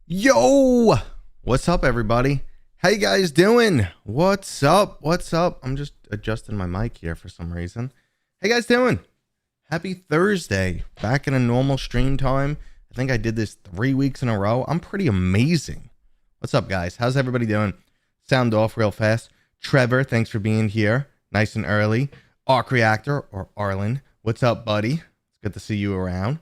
Yo, what's up, everybody? How you guys doing? What's up? What's up? I'm just adjusting my mic here for some reason. How you guys doing? Happy Thursday. Back in a normal stream time. I think I did this 3 weeks in a row. I'm pretty amazing. What's up, guys? How's everybody doing? Sound off real fast. Trevor, thanks for being here. Nice and early. Arc Reactor, or Arlen. What's up, buddy? It's good to see you around.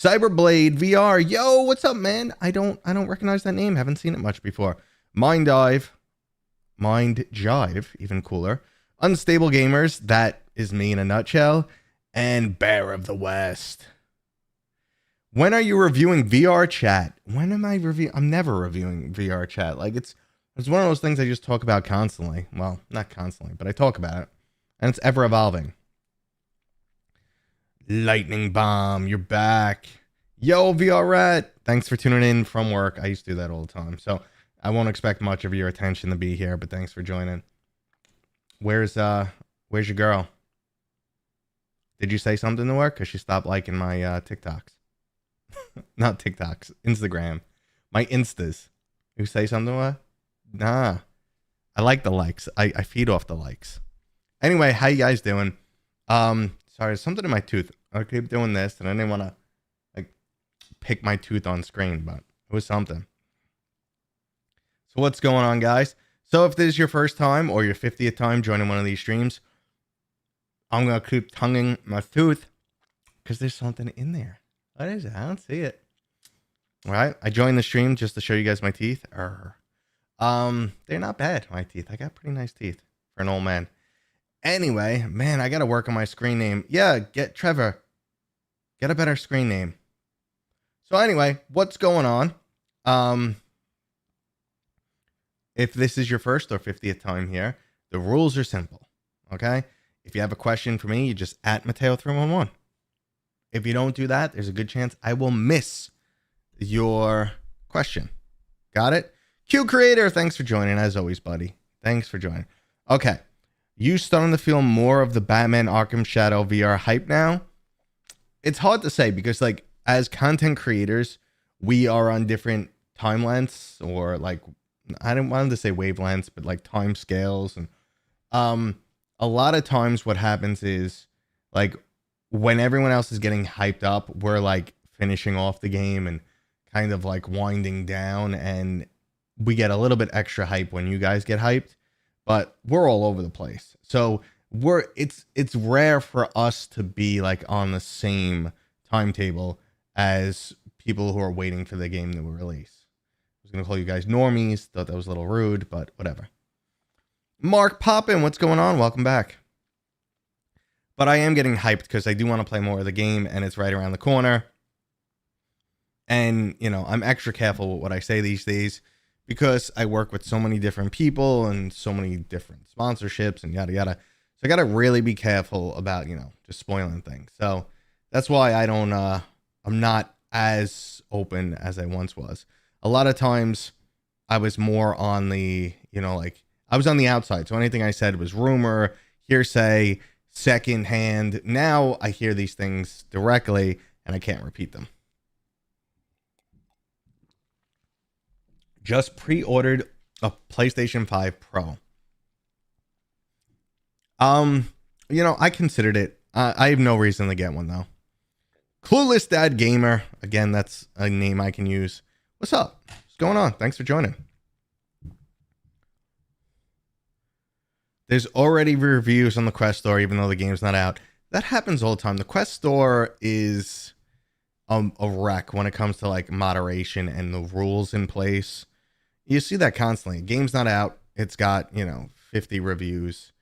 Cyberblade VR, yo, what's up, man? I don't recognize that name. Haven't seen it much before. Mind Jive, even cooler. Unstable Gamers, that is me in a nutshell. And Bear of the West. When are you reviewing VR chat? When am I reviewing? I'm never reviewing VR chat. Like it's one of those things I just talk about constantly. Well, not constantly, but I talk about it, and it's ever evolving. Lightning Bomb, you're back. Yo, VR Rat. Thanks for tuning in from work. I used to do that all the time, so I won't expect much of your attention to be here, but thanks for joining. Where's your girl? Did you say something to her? Because she stopped liking my TikToks. Not TikToks, Instagram. My Instas. You say something to her? Nah. I like the likes. I feed off the likes. Anyway, how you guys doing? Sorry, there's something in my tooth. I keep doing this, and I didn't want to like pick my tooth on screen, but it was something. So what's going on, guys? So if this is your first time or your 50th time joining one of these streams, I'm going to keep tonguing my tooth because there's something in there. What is it? I don't see it. All right. I joined the stream just to show you guys my teeth. They're not bad, my teeth. I got pretty nice teeth for an old man. Anyway, man, I got to work on my screen name. Yeah, get Trevor. Get a better screen name. So anyway, what's going on? If this is your first or 50th time here, the rules are simple, okay? If you have a question for me, you just at Mateo311. If you don't do that, there's a good chance I will miss your question. Got it? Q Creator, thanks for joining, as always, buddy. Thanks for joining. Okay. You starting to feel more of the Batman Arkham Shadow VR hype now? It's hard to say because, like, as content creators, we are on different time lengths, or like, I don't want to say wavelengths, but like time scales. And a lot of times what happens is, like, when everyone else is getting hyped up, we're like finishing off the game and kind of like winding down, and we get a little bit extra hype when you guys get hyped. But we're all over the place. So it's rare for us to be like on the same timetable as people who are waiting for the game to release. I was going to call you guys normies. Thought that was a little rude, but whatever. Mark Poppin, what's going on? Welcome back. But I am getting hyped because I do want to play more of the game, and it's right around the corner. And, you know, I'm extra careful with what I say these days, because I work with so many different people and so many different sponsorships and yada yada. So I got to really be careful about, you know, just spoiling things. So that's why I'm not as open as I once was. A lot of times I was more on the, you know, like I was on the outside. So anything I said was rumor, hearsay, secondhand. Now I hear these things directly and I can't repeat them. Just pre-ordered a PlayStation 5 Pro. You know, I considered it. I have no reason to get one though. Clueless Dad Gamer. Again, that's a name I can use. What's up? What's going on? Thanks for joining. There's already reviews on the Quest Store, even though the game's not out. That happens all the time. The Quest Store is a wreck when it comes to like moderation and the rules in place. You see that constantly. Game's not out. It's got, you know, 50 reviews.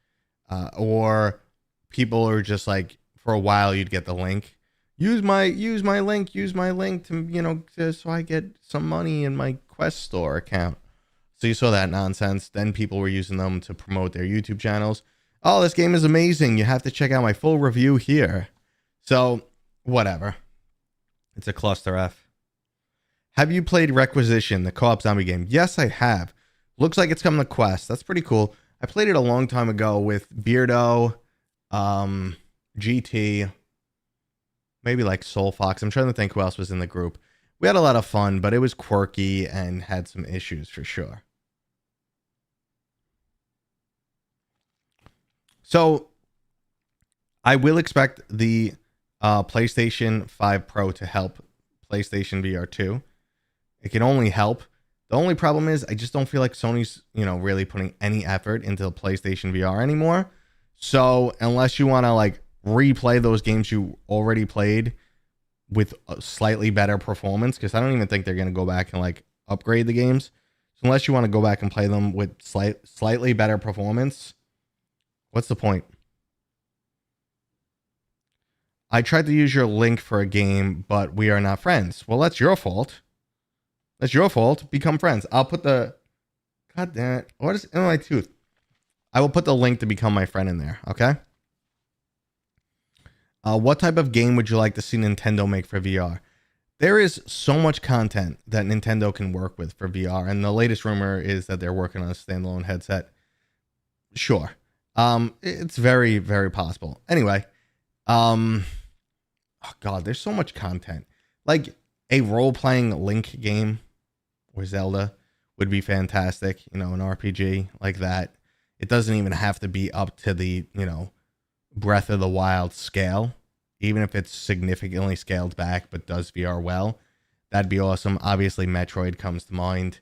Or people are just like, for a while you'd get the link. Use my link to, you know, so I get some money in my Quest Store account. So you saw that nonsense. Then people were using them to promote their YouTube channels. Oh, this game is amazing. You have to check out my full review here. So, whatever. It's a cluster F. Have you played Requisition, the co-op zombie game? Yes, I have. Looks like it's coming to Quest. That's pretty cool. I played it a long time ago with Beardo, GT, maybe like Soul Fox. I'm trying to think who else was in the group. We had a lot of fun, but it was quirky and had some issues for sure. So I will expect the PlayStation 5 Pro to help PlayStation VR 2. It can only help. The only problem is I just don't feel like Sony's, really putting any effort into PlayStation VR anymore. So unless you want to like replay those games you already played with a slightly better performance, because I don't even think they're going to go back and like upgrade the games. So unless you want to go back and play them with slightly better performance, what's the point? I tried to use your link for a game, but we are not friends. Well, that's your fault. That's your fault. Become friends. I'll put the... God damn it. What is in my tooth? I will put the link to become my friend in there, okay? What type of game would you like to see Nintendo make for VR? There is so much content that Nintendo can work with for VR, and the latest rumor is that they're working on a standalone headset. Sure. It's very, very possible. Anyway, oh God, there's so much content. Like a role-playing Link game or Zelda would be fantastic. An RPG like that. It doesn't even have to be up to the, Breath of the Wild scale. Even if it's significantly scaled back but does VR well, that'd be awesome. Obviously, Metroid comes to mind.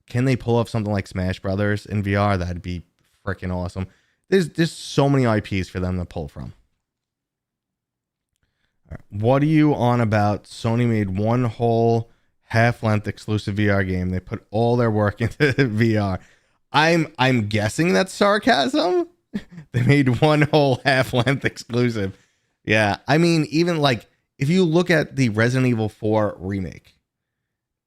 Can they pull off something like Smash Brothers in VR? That'd be freaking awesome. There's just so many IPs for them to pull from. All right. What are you on about? Sony made one whole half-length exclusive VR game. They put all their work into VR. I'm guessing that's sarcasm. They made one whole half-length exclusive. Yeah, I mean, even like if you look at the Resident Evil 4 remake,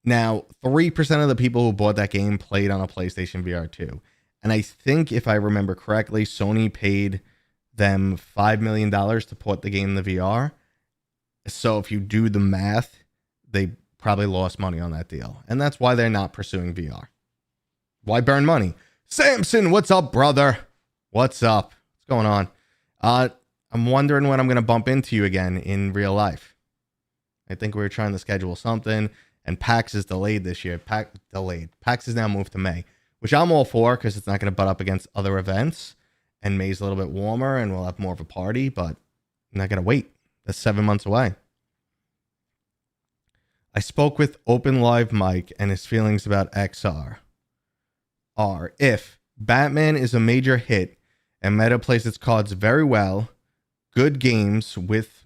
now 3% of the people who bought that game played on a PlayStation VR 2. And I think if I remember correctly, Sony paid them $5 million to put the game in the VR. So if you do the math, they probably lost money on that deal. And that's why they're not pursuing VR. Why burn money? Samson, what's up, brother? What's up? What's going on? I'm wondering when I'm going to bump into you again in real life. I think we were trying to schedule something, and PAX is delayed this year. PAX is now moved to May, which I'm all for because it's not going to butt up against other events, and May's a little bit warmer, and we'll have more of a party, but I'm not going to wait. That's 7 months away. I spoke with Open Live Mike and his feelings about XR are if Batman is a major hit and Meta plays its cards very well, good games with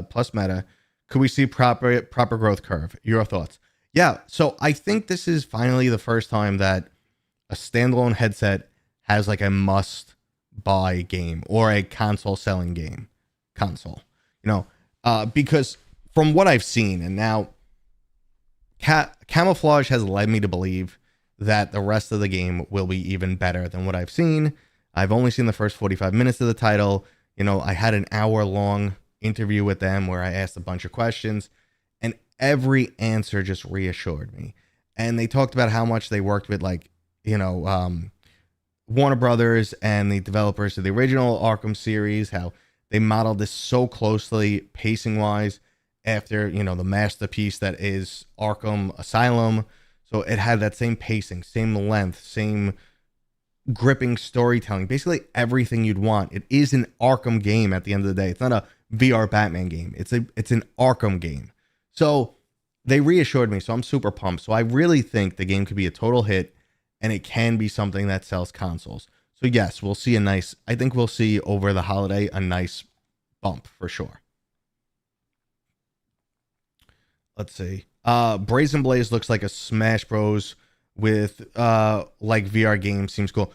plus meta, could we see proper growth curve? Your thoughts? Yeah, so I think this is finally the first time that a standalone headset has like a must buy game or a console selling game. Because from what I've seen, and now Camouflage has led me to believe that the rest of the game will be even better than what I've seen. I've only seen the first 45 minutes of the title. I had an hour-long interview with them where I asked a bunch of questions, and every answer just reassured me. And they talked about how much they worked with, Warner Brothers and the developers of the original Arkham series, how they modeled this so closely, pacing-wise, after, the masterpiece that is Arkham Asylum. So it had that same pacing, same length, same gripping storytelling, basically everything you'd want. It is an Arkham game at the end of the day. It's not a VR Batman game. It's an Arkham game. So they reassured me. So I'm super pumped. So I really think the game could be a total hit, and it can be something that sells consoles. So yes, we'll see I think we'll see over the holiday a nice bump for sure. Let's see. Brazen Blaze looks like a Smash Bros with like VR game. Seems cool.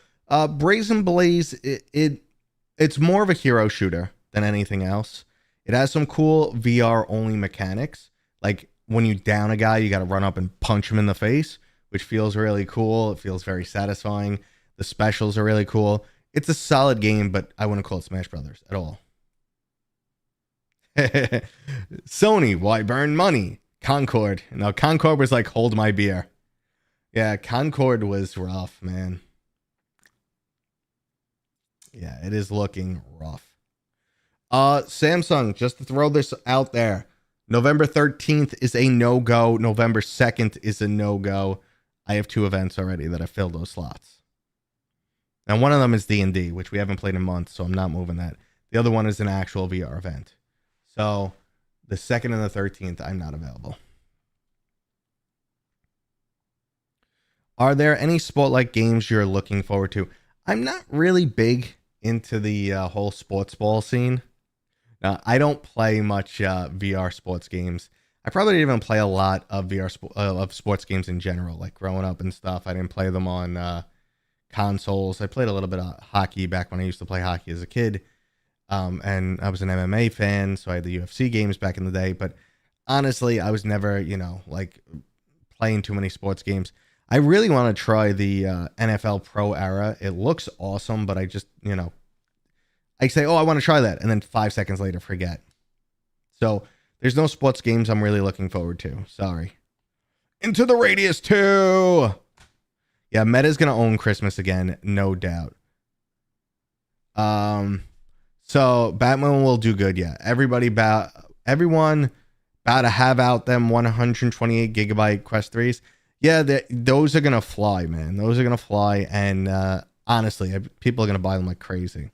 Brazen Blaze, it's more of a hero shooter than anything else. It has some cool VR only mechanics. Like when you down a guy, you got to run up and punch him in the face, which feels really cool. It feels very satisfying. The specials are really cool. It's a solid game, but I wouldn't call it Smash Brothers at all. Sony, why burn money? Concord. Now Concord was like, hold my beer. Yeah, Concord was rough, man. Yeah, it is looking rough. Samsung, just to throw this out there, November 13th is a no-go. November 2nd is a no-go. I have 2 events already that I filled those slots. Now, one of them is D&D, which we haven't played in months, so I'm not moving that. The other one is an actual VR event. So the 2nd and the 13th, I'm not available. Are there any sport-like games you're looking forward to? I'm not really big into the whole sports ball scene. I don't play much VR sports games. I probably didn't even play a lot of of sports games in general, like growing up and stuff. I didn't play them on consoles. I played a little bit of hockey back when I used to play hockey as a kid. And I was an MMA fan, so I had the UFC games back in the day. But honestly, I was never, like playing too many sports games. I really want to try the NFL Pro era. It looks awesome, but I just, I say, oh, I want to try that. And then 5 seconds later, forget. So there's no sports games I'm really looking forward to. Sorry. Into the Radius 2. Yeah, Meta's going to own Christmas again, no doubt. So Batman will do good, yeah. Everyone about to have out them 128 gigabyte Quest 3s. Yeah, those are going to fly, man. Those are going to fly. And honestly, people are going to buy them like crazy.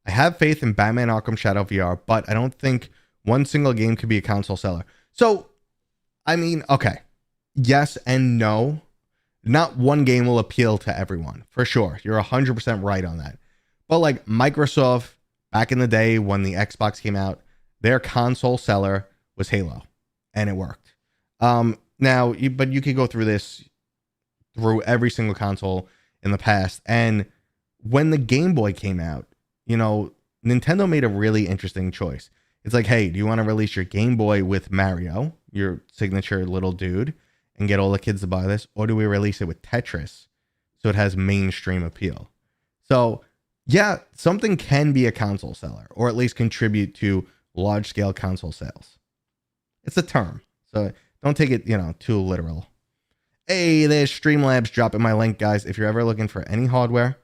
I have faith in Batman Arkham Shadow VR, but I don't think one single game could be a console seller. So, I mean, okay. Yes and no. Not one game will appeal to everyone, for sure. You're 100% right on that. But like Microsoft, back in the day when the Xbox came out, their console seller was Halo, and it worked. But you could go through every single console in the past. And when the Game Boy came out, Nintendo made a really interesting choice. It's like, hey, do you want to release your Game Boy with Mario, your signature little dude, and get all the kids to buy this? Or do we release it with Tetris so it has mainstream appeal? So, yeah, something can be a console seller, or at least contribute to large-scale console sales. It's a term, so don't take it, too literal. Hey, there's Streamlabs dropping my link, guys. If you're ever looking for any hardware,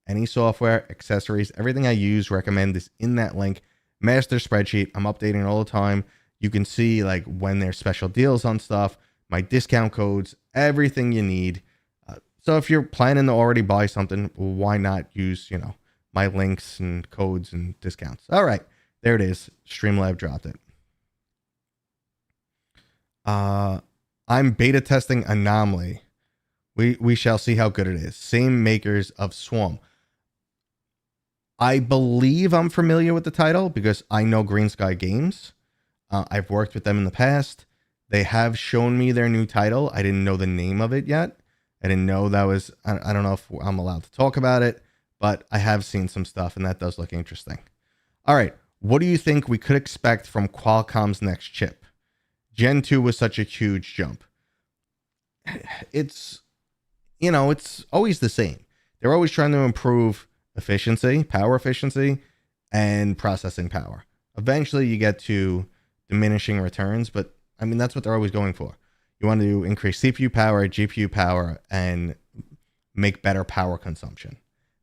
any software, accessories, everything I use, recommend is in that link. Master spreadsheet. I'm updating all the time. You can see like when there's special deals on stuff, my discount codes, everything you need. So if you're planning to already buy something, why not use, my links and codes and discounts? All right, there it is. Streamlab dropped it. I'm beta testing Anomaly. We shall see how good it is. Same makers of Swarm. I believe I'm familiar with the title because I know Green Sky Games. I've worked with them in the past. They have shown me their new title. I didn't know the name of it yet. I didn't know that was, I don't know if I'm allowed to talk about it, but I have seen some stuff and that does look interesting. All right. What do you think we could expect from Qualcomm's next chip? Gen 2 was such a huge jump. It's always the same. They're always trying to improve efficiency, power efficiency, and processing power. Eventually you get to diminishing returns, but I mean, that's what they're always going for. You want to increase CPU power, GPU power, and make better power consumption.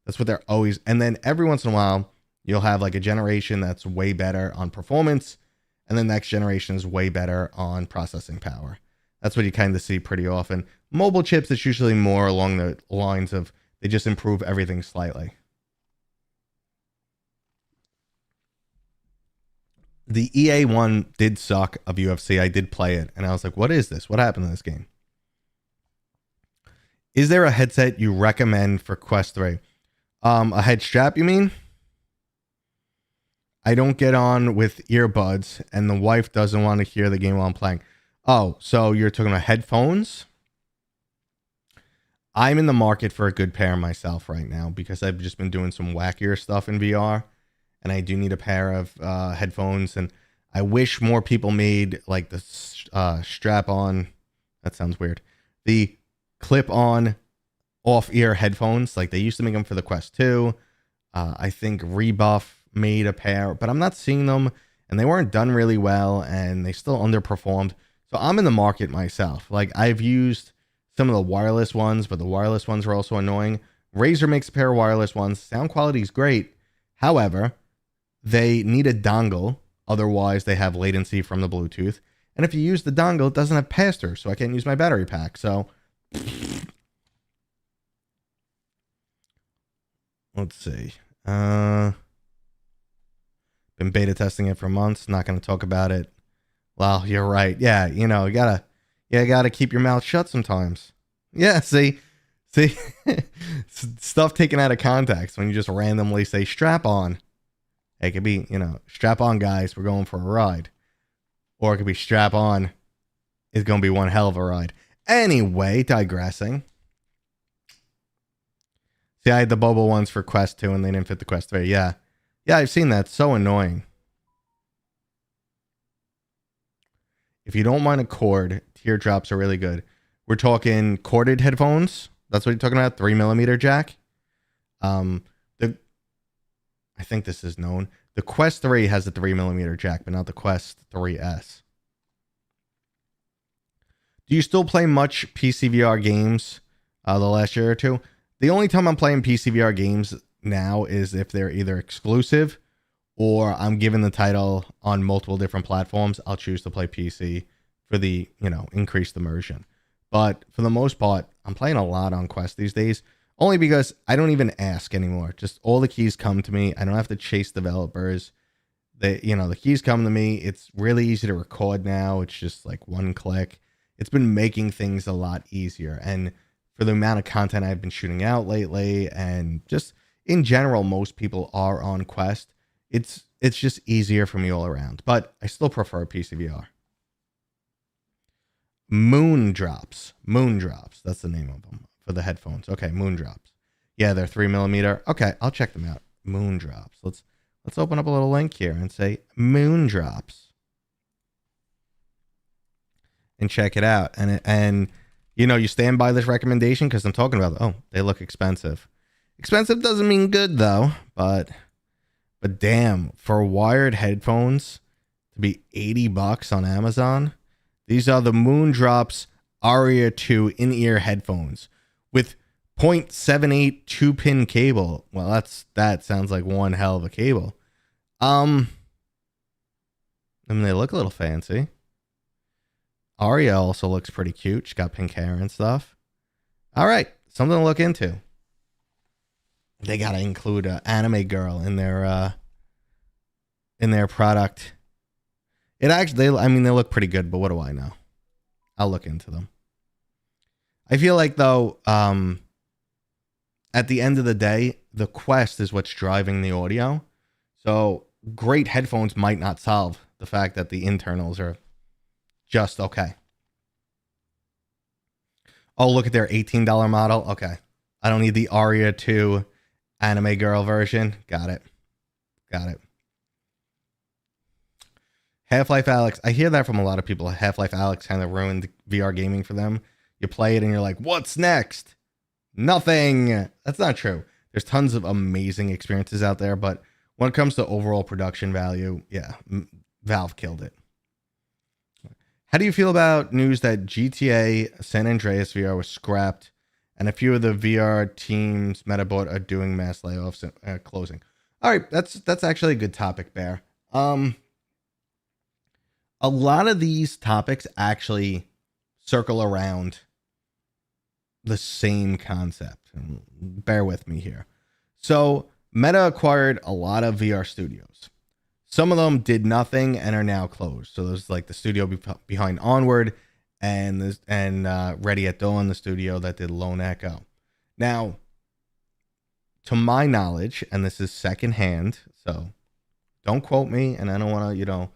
That's what they're always, and then every once in a while, you'll have like a generation that's way better on performance, and the next generation is way better on processing power. That's what you kind of see pretty often. Mobile chips, it's usually more along the lines of they just improve everything slightly. The EA one did suck of UFC. I did play it, and I was like, what is this? What happened to this game? Is there a headset you recommend for Quest 3? A head strap, you mean? I don't get on with earbuds, and the wife doesn't want to hear the game while I'm playing. Oh, so you're talking about headphones? I'm in the market for a good pair myself right now because I've just been doing some wackier stuff in VR. And I do need a pair of headphones. And I wish more people made like the strap-on. That sounds weird. The clip-on off-ear headphones. Like they used to make them for the Quest 2. I think Rebuff made a pair. But I'm not seeing them. And they weren't done really well. And they still underperformed. So I'm in the market myself. Like I've used some of the wireless ones. But the wireless ones are also annoying. Razer makes a pair of wireless ones. Sound quality is great. However, they need a dongle Otherwise, they have latency from the Bluetooth. And if you use the dongle, it doesn't have pass-through, so I can't use my battery pack. So let's see. Been beta testing it for months. Not going to talk about it. Well, you're right. Yeah, you gotta keep your mouth shut sometimes. Yeah, see, stuff taken out of context when you just randomly say strap on. It could be, strap on, guys. We're going for a ride. Or it could be strap on. It's going to be one hell of a ride. Anyway, digressing. See, I had the Bobo ones for Quest 2 and they didn't fit the Quest 3. Yeah. Yeah, I've seen that. It's so annoying. If you don't mind a cord, teardrops are really good. We're talking corded headphones. That's what you're talking about? 3mm jack. I think this is known. The Quest 3 has a 3mm jack, but not the Quest 3S. Do you still play much PCVR games the last year or two? The only time I'm playing PCVR games now is if they're either exclusive or I'm given the title on multiple different platforms. I'll choose to play PC for the, increased immersion. But for the most part, I'm playing a lot on Quest these days. Only because I don't even ask anymore. Just all the keys come to me. I don't have to chase developers. The keys come to me. It's really easy to record now. It's just like one click. It's been making things a lot easier. And for the amount of content I've been shooting out lately, and just in general, most people are on Quest. It's just easier for me all around. But I still prefer PCVR. Moondrops. That's the name of them. For the headphones. Okay, Moondrops. Yeah, they're 3mm. Okay, I'll check them out. Moondrops. Let's open up a little link here and say Moondrops. And check it out. And you stand by this recommendation because I'm talking about, they look expensive. Expensive doesn't mean good though, but damn, for wired headphones to be $80 on Amazon. These are the Moondrops Aria 2 in-ear headphones with 0.78 2-pin cable. Well, that sounds like one hell of a cable. They look a little fancy. Aria also looks pretty cute. She's got pink hair and stuff. All right, something to look into. They gotta include an anime girl in their product. It actually, they look pretty good, but what do I know? I'll look into them. I feel like, though, at the end of the day, the Quest is what's driving the audio. So great headphones might not solve the fact that the internals are just okay. Oh, look at their $18 model. Okay. I don't need the Aria 2 anime girl version. Got it. Half-Life Alyx. I hear that from a lot of people. Half-Life Alyx kind of ruined VR gaming for them. You play it and you're like, what's next? Nothing. That's not true. There's tons of amazing experiences out there, but when it comes to overall production value, yeah, Valve killed it. How do you feel about news that GTA San Andreas VR was scrapped and a few of the VR teams Metabot are doing mass layoffs and closing? All right, that's actually a good topic, Bear. A lot of these topics actually circle around the same concept. Bear with me here. So Meta acquired a lot of VR studios. Some of them did nothing and are now closed. So there's like the studio behind Onward and Ready at Dawn, the studio that did Lone Echo. Now, to my knowledge, and this is secondhand, so don't quote me, and I don't want to,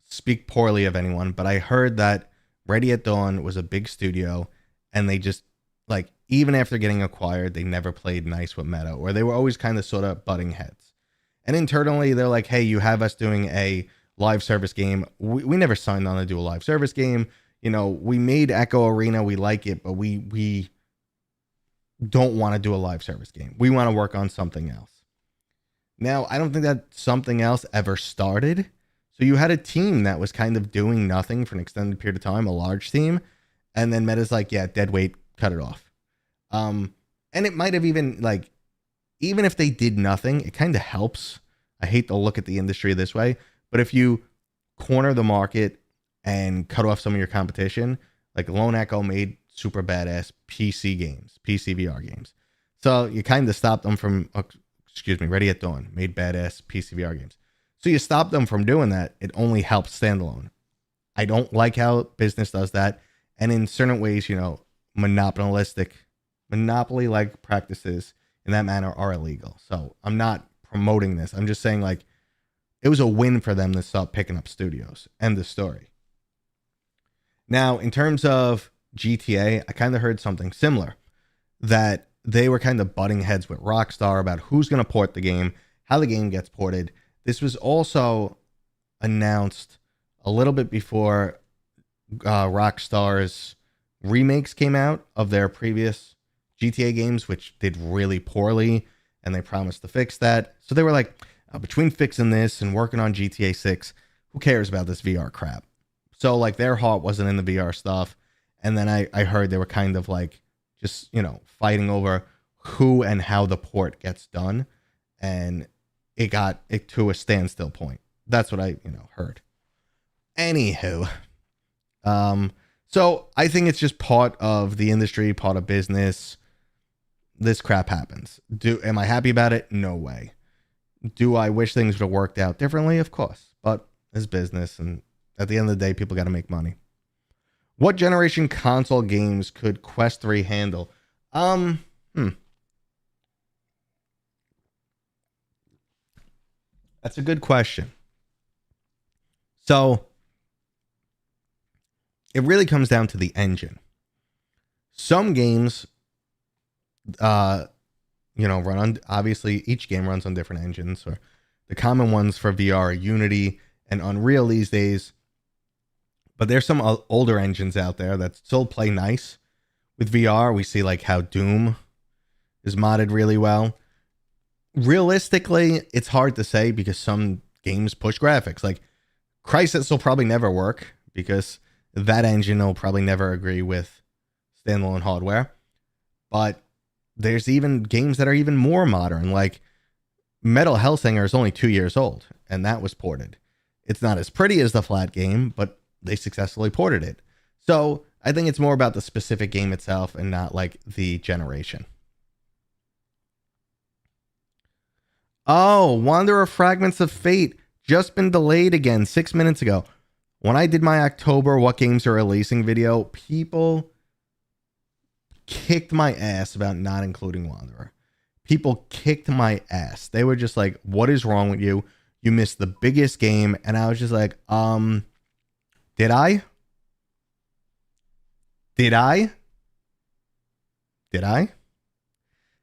speak poorly of anyone, but I heard that Ready at Dawn was a big studio and they just, even after getting acquired, they never played nice with Meta, or they were always kind of sort of butting heads. And internally, they're like, hey, you have us doing a live service game. We never signed on to do a live service game. We made Echo Arena. We like it, but we don't want to do a live service game. We want to work on something else. Now, I don't think that something else ever started. So you had a team that was kind of doing nothing for an extended period of time, a large team. And then Meta's like, yeah, dead weight, cut it off. And it might have even even if they did nothing, it kind of helps. I hate to look at the industry this way, But if you corner the market and cut off some of your competition, like Lone Echo made super badass PC games, PCVR games. So you kind of stopped them from, Ready at Dawn made badass PCVR games. So you stop them from doing that. It only helps standalone. I don't like how business does that. And in certain ways, monopoly-like practices in that manner are illegal. So I'm not promoting this. I'm just saying, like, it was a win for them to stop picking up studios. End of story. Now, in terms of GTA, I kind of heard something similar, that they were kind of butting heads with Rockstar about who's going to port the game, how the game gets ported. This was also announced a little bit before Rockstar's remakes came out of their previous GTA games, which did really poorly, and they promised to fix that. So they were like, between fixing this and working on GTA 6, who cares about this VR crap? So, like, their heart wasn't in the VR stuff. And then I heard they were kind of like just, fighting over who and how the port gets done. And it got it to a standstill point. That's what I, heard. Anywho, so I think it's just part of the industry, part of business. This crap happens. Am I happy about it? No way. Do I wish things would have worked out differently? Of course, but it's business, and at the end of the day, people got to make money. What generation console games could Quest 3 handle? That's a good question. So it really comes down to the engine. Some games, run on, obviously each game runs on different engines. Or the common ones for VR are Unity and Unreal these days. But there's some older engines out there that still play nice with VR. We see like how Doom is modded really well. Realistically, it's hard to say because some games push graphics. Like Crysis will probably never work because that engine will probably never agree with standalone hardware. But there's even games that are even more modern, like Metal Hellsinger is only 2 years old, and that was ported. It's not as pretty as the flat game, but they successfully ported it. So I think it's more about the specific game itself and not like the generation. Oh, Wanderer Fragments of Fate just been delayed again 6 minutes ago. When I did my October What Games Are Releasing video, people kicked my ass about not including Wanderer. People kicked my ass. They were just like, what is wrong with you? You missed the biggest game. And I was just like, did I?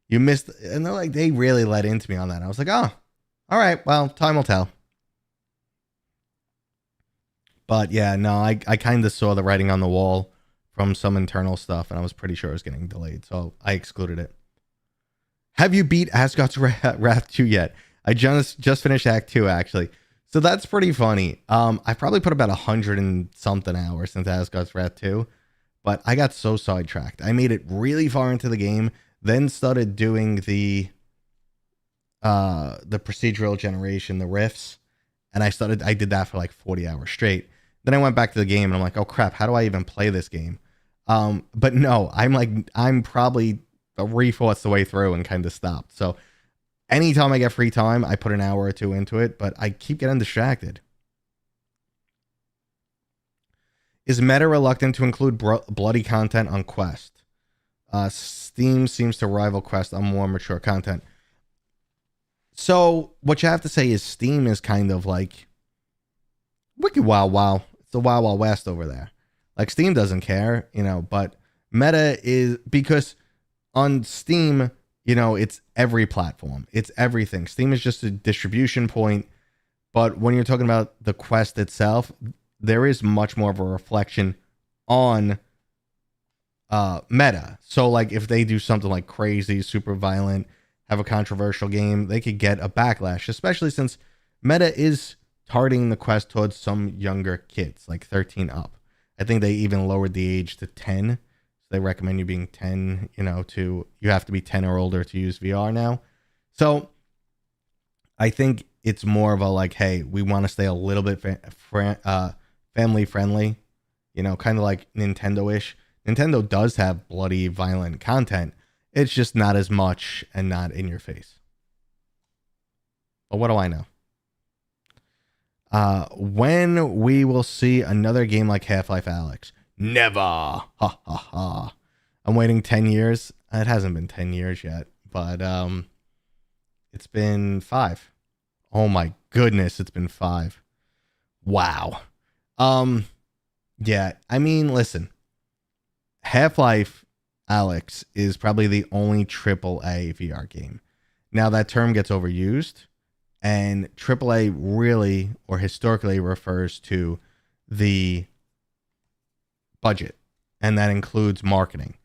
You missed, and they're like, they really let into me on that. I was like, oh, all right, well, time will tell. But yeah, no, I kind of saw the writing on the wall from some internal stuff, and I was pretty sure it was getting delayed, so I excluded it. Have you beat Asgard's Wrath 2 yet? I just finished Act 2, actually. So that's pretty funny. I probably put about 100 and something hours into Asgard's Wrath 2, but I got so sidetracked. I made it really far into the game, then started doing the procedural generation, the riffs, and I did that for like 40 hours straight. Then I went back to the game and I'm like, oh crap, how do I even play this game? But no, I'm probably 3/4 the way through and kind of stopped. So anytime I get free time, I put an hour or two into it, but I keep getting distracted. Is Meta reluctant to include bloody content on Quest? Steam seems to rival Quest on more mature content. So what you have to say is Steam is kind of like wicked wild wow. It's the wild wild west over there. Like Steam doesn't care, but Meta is, because on Steam, it's every platform. It's everything. Steam is just a distribution point. But when you're talking about the Quest itself, there is much more of a reflection on Meta. So like if they do something like crazy, super violent, have a controversial game, they could get a backlash, especially since Meta is targeting the Quest towards some younger kids, like 13 up. I think they even lowered the age to 10. So they recommend you being 10, you have to be 10 or older to use VR now. So I think it's more of a like, hey, we want to stay a little bit family friendly, kind of like Nintendo-ish. Nintendo does have bloody, violent content. It's just not as much and not in your face. But what do I know? When we will see another game like Half-Life Alyx? Never. Ha ha ha. I'm waiting 10 years. It hasn't been 10 years yet, but it's been 5. Oh my goodness, it's been 5. Wow. Yeah, I mean, listen. Half-Life Alyx is probably the only AAA VR game. Now that term gets overused, and AAA really or historically refers to the budget, and that includes marketing.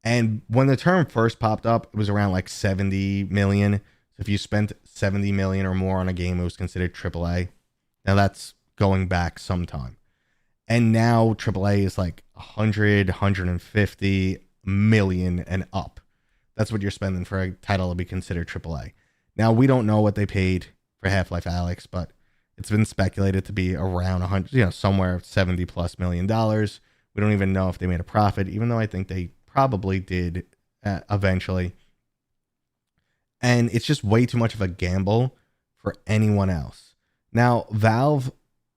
And when the term first popped up, it was around like 70 million. So if you spent 70 million or more on a game, it was considered AAA. Now that's going back some time. And now AAA is like 100, 150 million and up. That's what you're spending for a title to be considered AAA. Now, we don't know what they paid for Half-Life Alyx, but it's been speculated to be around 100, somewhere $70+ million. We don't even know if they made a profit, even though I think they probably did eventually. And it's just way too much of a gamble for anyone else. Now, Valve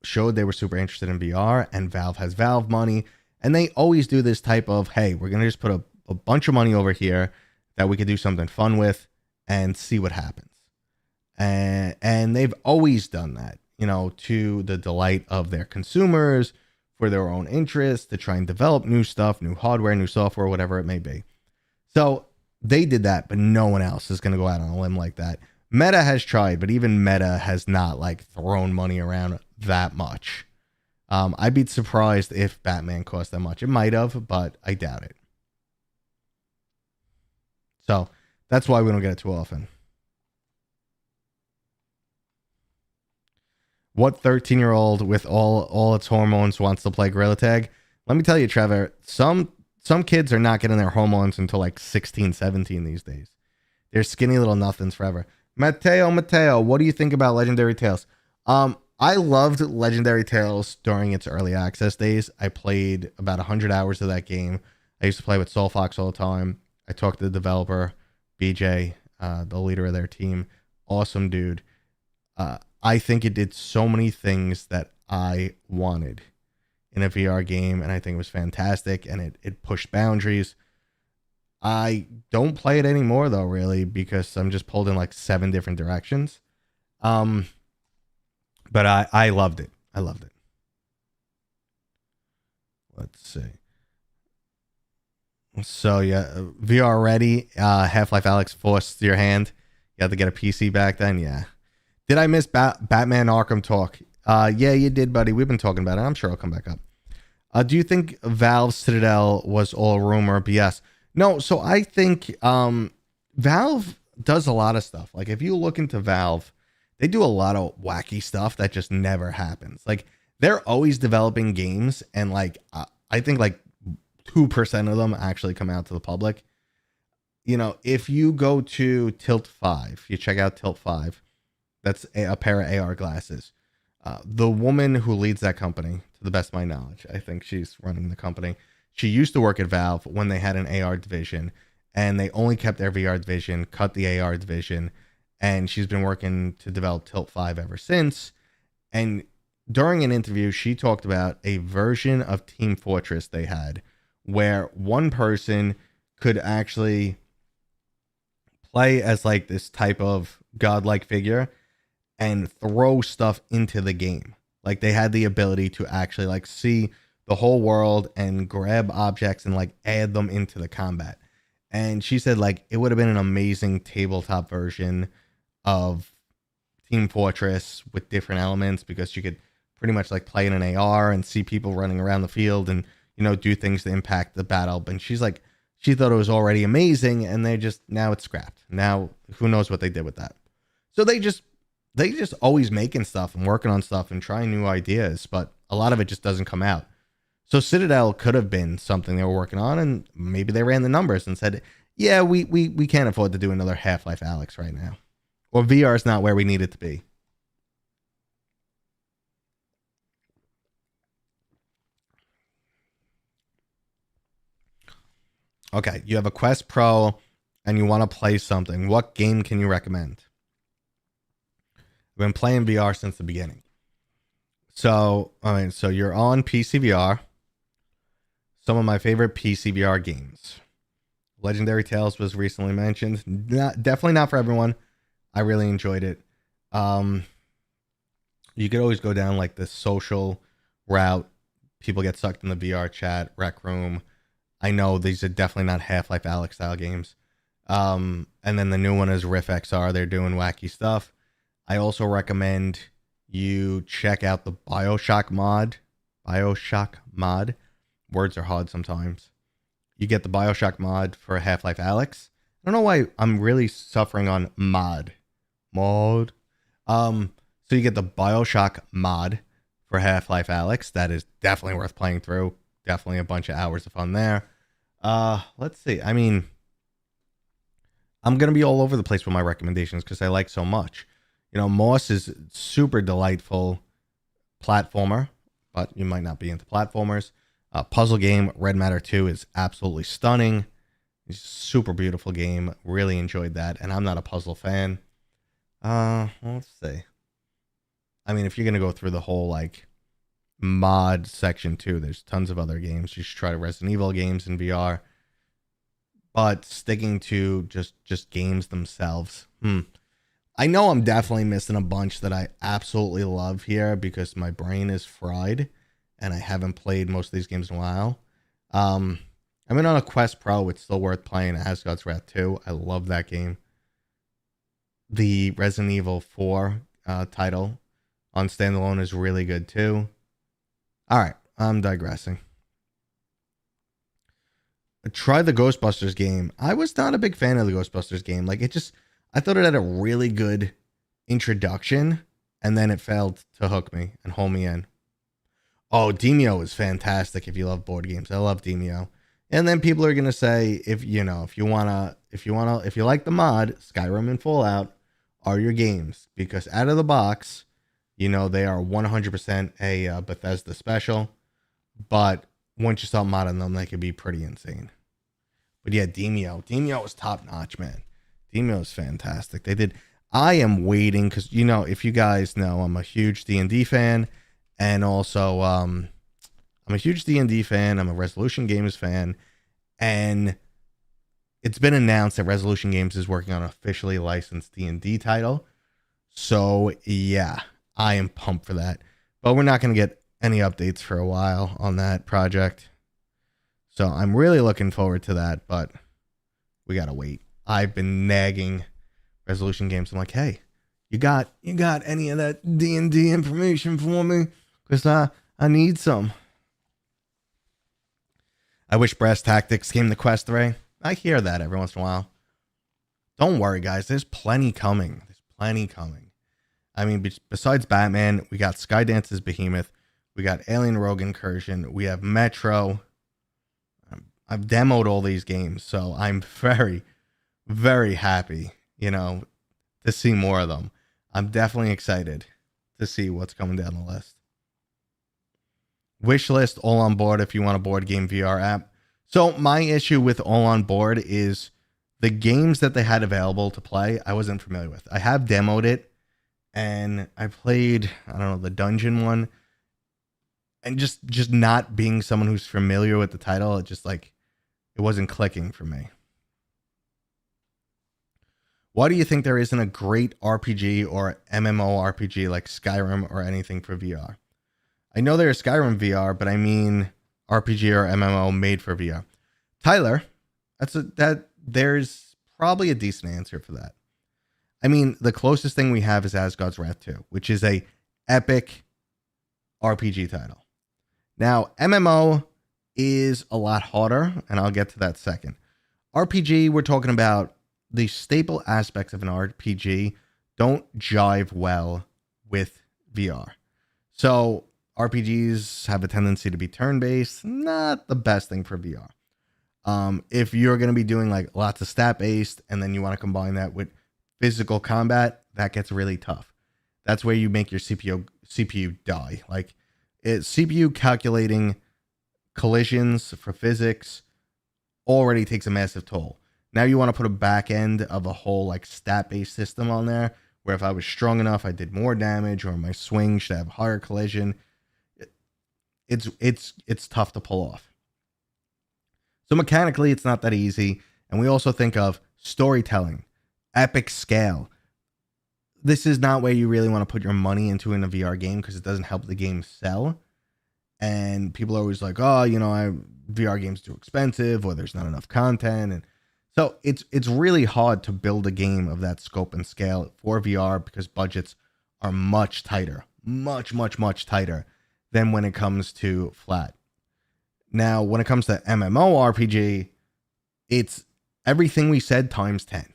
showed they were super interested in VR, and Valve has Valve money, and they always do this type of, hey, we're going to just put a bunch of money over here that we could do something fun with and see what happens. And they've always done that, to the delight of their consumers, for their own interests, to try and develop new stuff, new hardware, new software, whatever it may be. So they did that, but no one else is going to go out on a limb like that. Meta has tried, but even Meta has not thrown money around that much. I'd be surprised if Batman cost that much. It might have, but I doubt it. So that's why we don't get it too often. What 13-year-old with all its hormones wants to play Gorilla Tag? Let me tell you, Trevor, some kids are not getting their hormones until like 16, 17 these days. They're skinny little nothings forever. Mateo, what do you think about Legendary Tales? I loved Legendary Tales during its early access days. I played about 100 hours of that game. I used to play with Soul Fox all the time. I talked to the developer, BJ, the leader of their team. Awesome dude. I think it did so many things that I wanted in a VR game, and I think it was fantastic, and it pushed boundaries. I don't play it anymore, though, really, because I'm just pulled in like 7 different directions. But I loved it. I loved it. Let's see. So, yeah, VR ready. Half-Life Alyx forced your hand. You had to get a PC back then? Yeah. Did I miss Batman Arkham talk? Yeah, you did, buddy. We've been talking about it. I'm sure it'll come back up. Do you think Valve's Citadel was all rumor BS? No, so I think Valve does a lot of stuff. Like, if you look into Valve, they do a lot of wacky stuff that just never happens. Like, they're always developing games, and I think 2% of them actually come out to the public. If you go to Tilt 5, you check out Tilt 5, that's a pair of AR glasses. The woman who leads that company, to the best of my knowledge, I think she's running the company. She used to work at Valve when they had an AR division, and they only kept their VR division, cut the AR division, and she's been working to develop Tilt 5 ever since. And during an interview, she talked about a version of Team Fortress they had where one person could actually play as this type of godlike figure and throw stuff into the game. Like, they had the ability to actually see the whole world and grab objects and add them into the combat. And she said it would have been an amazing tabletop version of Team Fortress with different elements, because you could pretty much play in an AR and see people running around the field and do things to impact the battle. But she's she thought it was already amazing, and now it's scrapped. Now who knows what they did with that. So they just always making stuff and working on stuff and trying new ideas, but a lot of it just doesn't come out. So Citadel could have been something they were working on, and maybe they ran the numbers and said, yeah, we can't afford to do another Half-Life Alyx right now. Or VR is not where we need it to be. Okay, you have a Quest Pro and you want to play something. What game can you recommend? I've been playing VR since the beginning. So, so you're on PCVR. Some of my favorite PCVR games. Legendary Tales was recently mentioned. Definitely not for everyone. I really enjoyed it. You could always go down like the social route. People get sucked in the VR chat, Rec Room. I know these are definitely not Half-Life Alyx style games. And then the new one is Rift XR. They're doing wacky stuff. I also recommend you check out the Bioshock mod. Bioshock mod. Words are hard sometimes. You get the Bioshock mod for Half-Life Alyx. I don't know why I'm really suffering on mod. So you get the Bioshock mod for Half-Life Alyx. That is definitely worth playing through. Definitely a bunch of hours of fun there. Let's see. I mean, I'm going to be all over the place with my recommendations because I like so much. You know, Moss is super delightful platformer, but you might not be into platformers. Puzzle game, Red Matter 2 is absolutely stunning. It's a super beautiful game. Really enjoyed that. And I'm not a puzzle fan. Let's see. I mean, if you're going to go through the whole like mod section too, there's tons of other games. You should try Resident Evil games in VR. But sticking to just games themselves. I know I'm definitely missing a bunch that I absolutely love here because my brain is fried and I haven't played most of these games in a while. I'm in on a Quest Pro. It's still worth playing. Asgard's Wrath 2. I love that game. The Resident Evil 4 title on standalone is really good too. All right, I'm digressing. Try the Ghostbusters game. I was not a big fan of the Ghostbusters game. Like I thought it had a really good introduction, and then it failed to hook me and hold me in. Oh, Demio is fantastic if you love board games. I love Demio. And then people are gonna say, if you like the mod, Skyrim and Fallout are your games because out of the box, they are 100% a Bethesda special. But once you start modding them, they could be pretty insane. But yeah, Demio is top notch, man. Demio is fantastic. I am waiting because if you guys know, I'm a huge D&D fan, and also I'm a huge D&D fan. I'm a Resolution Games fan, and it's been announced that Resolution Games is working on an officially licensed D&D title. So yeah, I am pumped for that. But we're not going to get any updates for a while on that project. So I'm really looking forward to that, but we got to wait. I've been nagging Resolution Games. I'm like, hey, you got any of that D&D information for me? Because I need some. I wish Brass Tactics came to Quest 3. I hear that every once in a while. Don't worry, guys. There's plenty coming. I mean, besides Batman, we got Skydance's Behemoth. We got Alien Rogue Incursion. We have Metro. I've demoed all these games, so I'm very, very happy, to see more of them. I'm definitely excited to see what's coming down the list. Wishlist, all on board if you want a board game VR app. So my issue with all on board is the games that they had available to play, I wasn't familiar with. I have demoed it, and I played, the dungeon one. And just not being someone who's familiar with the title, it wasn't clicking for me. Why do you think there isn't a great RPG or MMORPG like Skyrim or anything for VR? I know there's Skyrim VR, but I mean RPG or MMO made for VR. Tyler, there's probably a decent answer for that. I mean, the closest thing we have is Asgard's Wrath 2, which is a epic RPG title. Now, MMO is a lot harder, and I'll get to that second. RPG, we're talking about the staple aspects of an RPG don't jive well with VR. So RPGs have a tendency to be turn-based, not the best thing for VR. If you're going to be doing like lots of stat-based, and then you want to combine that with physical combat, that gets really tough. That's where you make your CPU die. Like CPU calculating collisions for physics already takes a massive toll. Now you want to put a back end of a whole like stat based system on there, where if I was strong enough, I did more damage, or my swing should have higher collision. It's tough to pull off. So mechanically, it's not that easy. And we also think of storytelling, epic scale. This is not where you really want to put your money into in a VR game, because it doesn't help the game sell. And people are always like, oh, VR games too expensive, or there's not enough content. And so it's really hard to build a game of that scope and scale for VR, because budgets are much tighter, much tighter than when it comes to flat. Now, when it comes to MMORPG, it's everything we said times 10.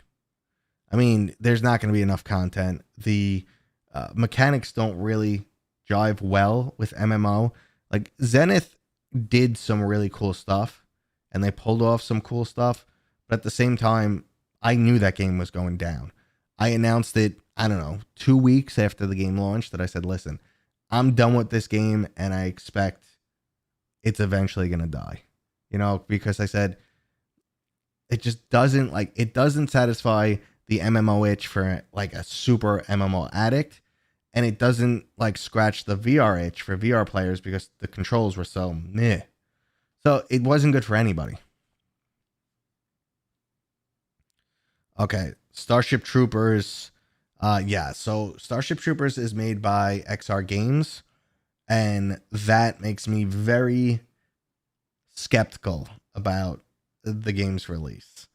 I mean, there's not going to be enough content. The mechanics don't really jive well with MMO. Like, Zenith did some really cool stuff, and they pulled off some cool stuff. But at the same time, I knew that game was going down. I announced it, 2 weeks after the game launched, that I said, listen, I'm done with this game, and I expect it's eventually going to die. Because I said, it just doesn't, it doesn't satisfy the MMO itch for like a super MMO addict, and it doesn't scratch the VR itch for VR players, because the controls were so meh. So it wasn't good for anybody. Okay, Starship Troopers. So Starship Troopers is made by XR Games, and that makes me very skeptical about the game's release.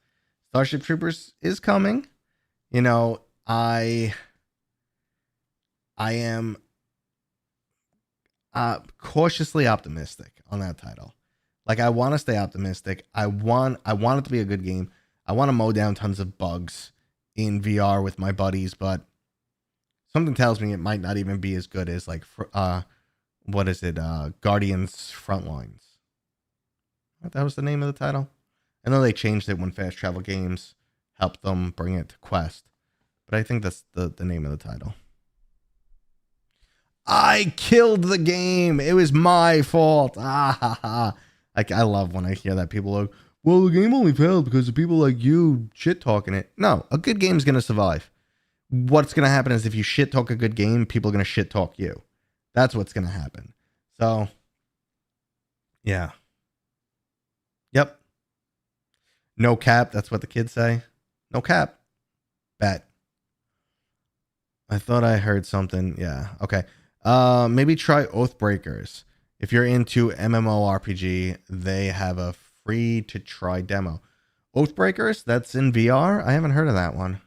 Starship Troopers is coming. I am cautiously optimistic on that title. I want to stay optimistic. I want it to be a good game. I want to mow down tons of bugs in VR with my buddies, but something tells me it might not even be as good as what is it? Guardians Frontlines. That was the name of the title. I know they changed it when Fast Travel Games helped them bring it to Quest, but I think that's the name of the title. I killed the game. It was my fault. I love when I hear that. People are like, well, the game only failed because of people like you shit talking it. No, a good game is going to survive. What's going to happen is if you shit talk a good game, people are going to shit talk you. That's what's going to happen. So, yeah. Yep. No cap. That's what the kids say. No cap. Bet. I thought I heard something. Yeah. Okay. Maybe try Oathbreakers. If you're into MMORPG, they have a free to try demo. Oathbreakers, that's in VR. I haven't heard of that one.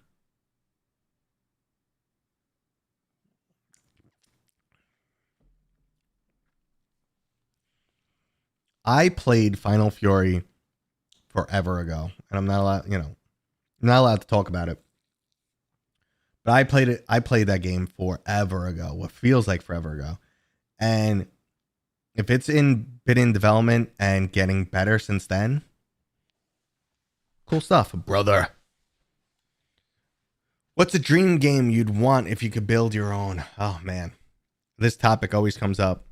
I played Final Fury forever ago, and I'm not allowed to talk about it. But I played that game forever ago. What feels like forever ago. And if it's been in development and getting better since then, cool stuff, brother. What's a dream game you'd want if you could build your own? Oh man, this topic always comes up.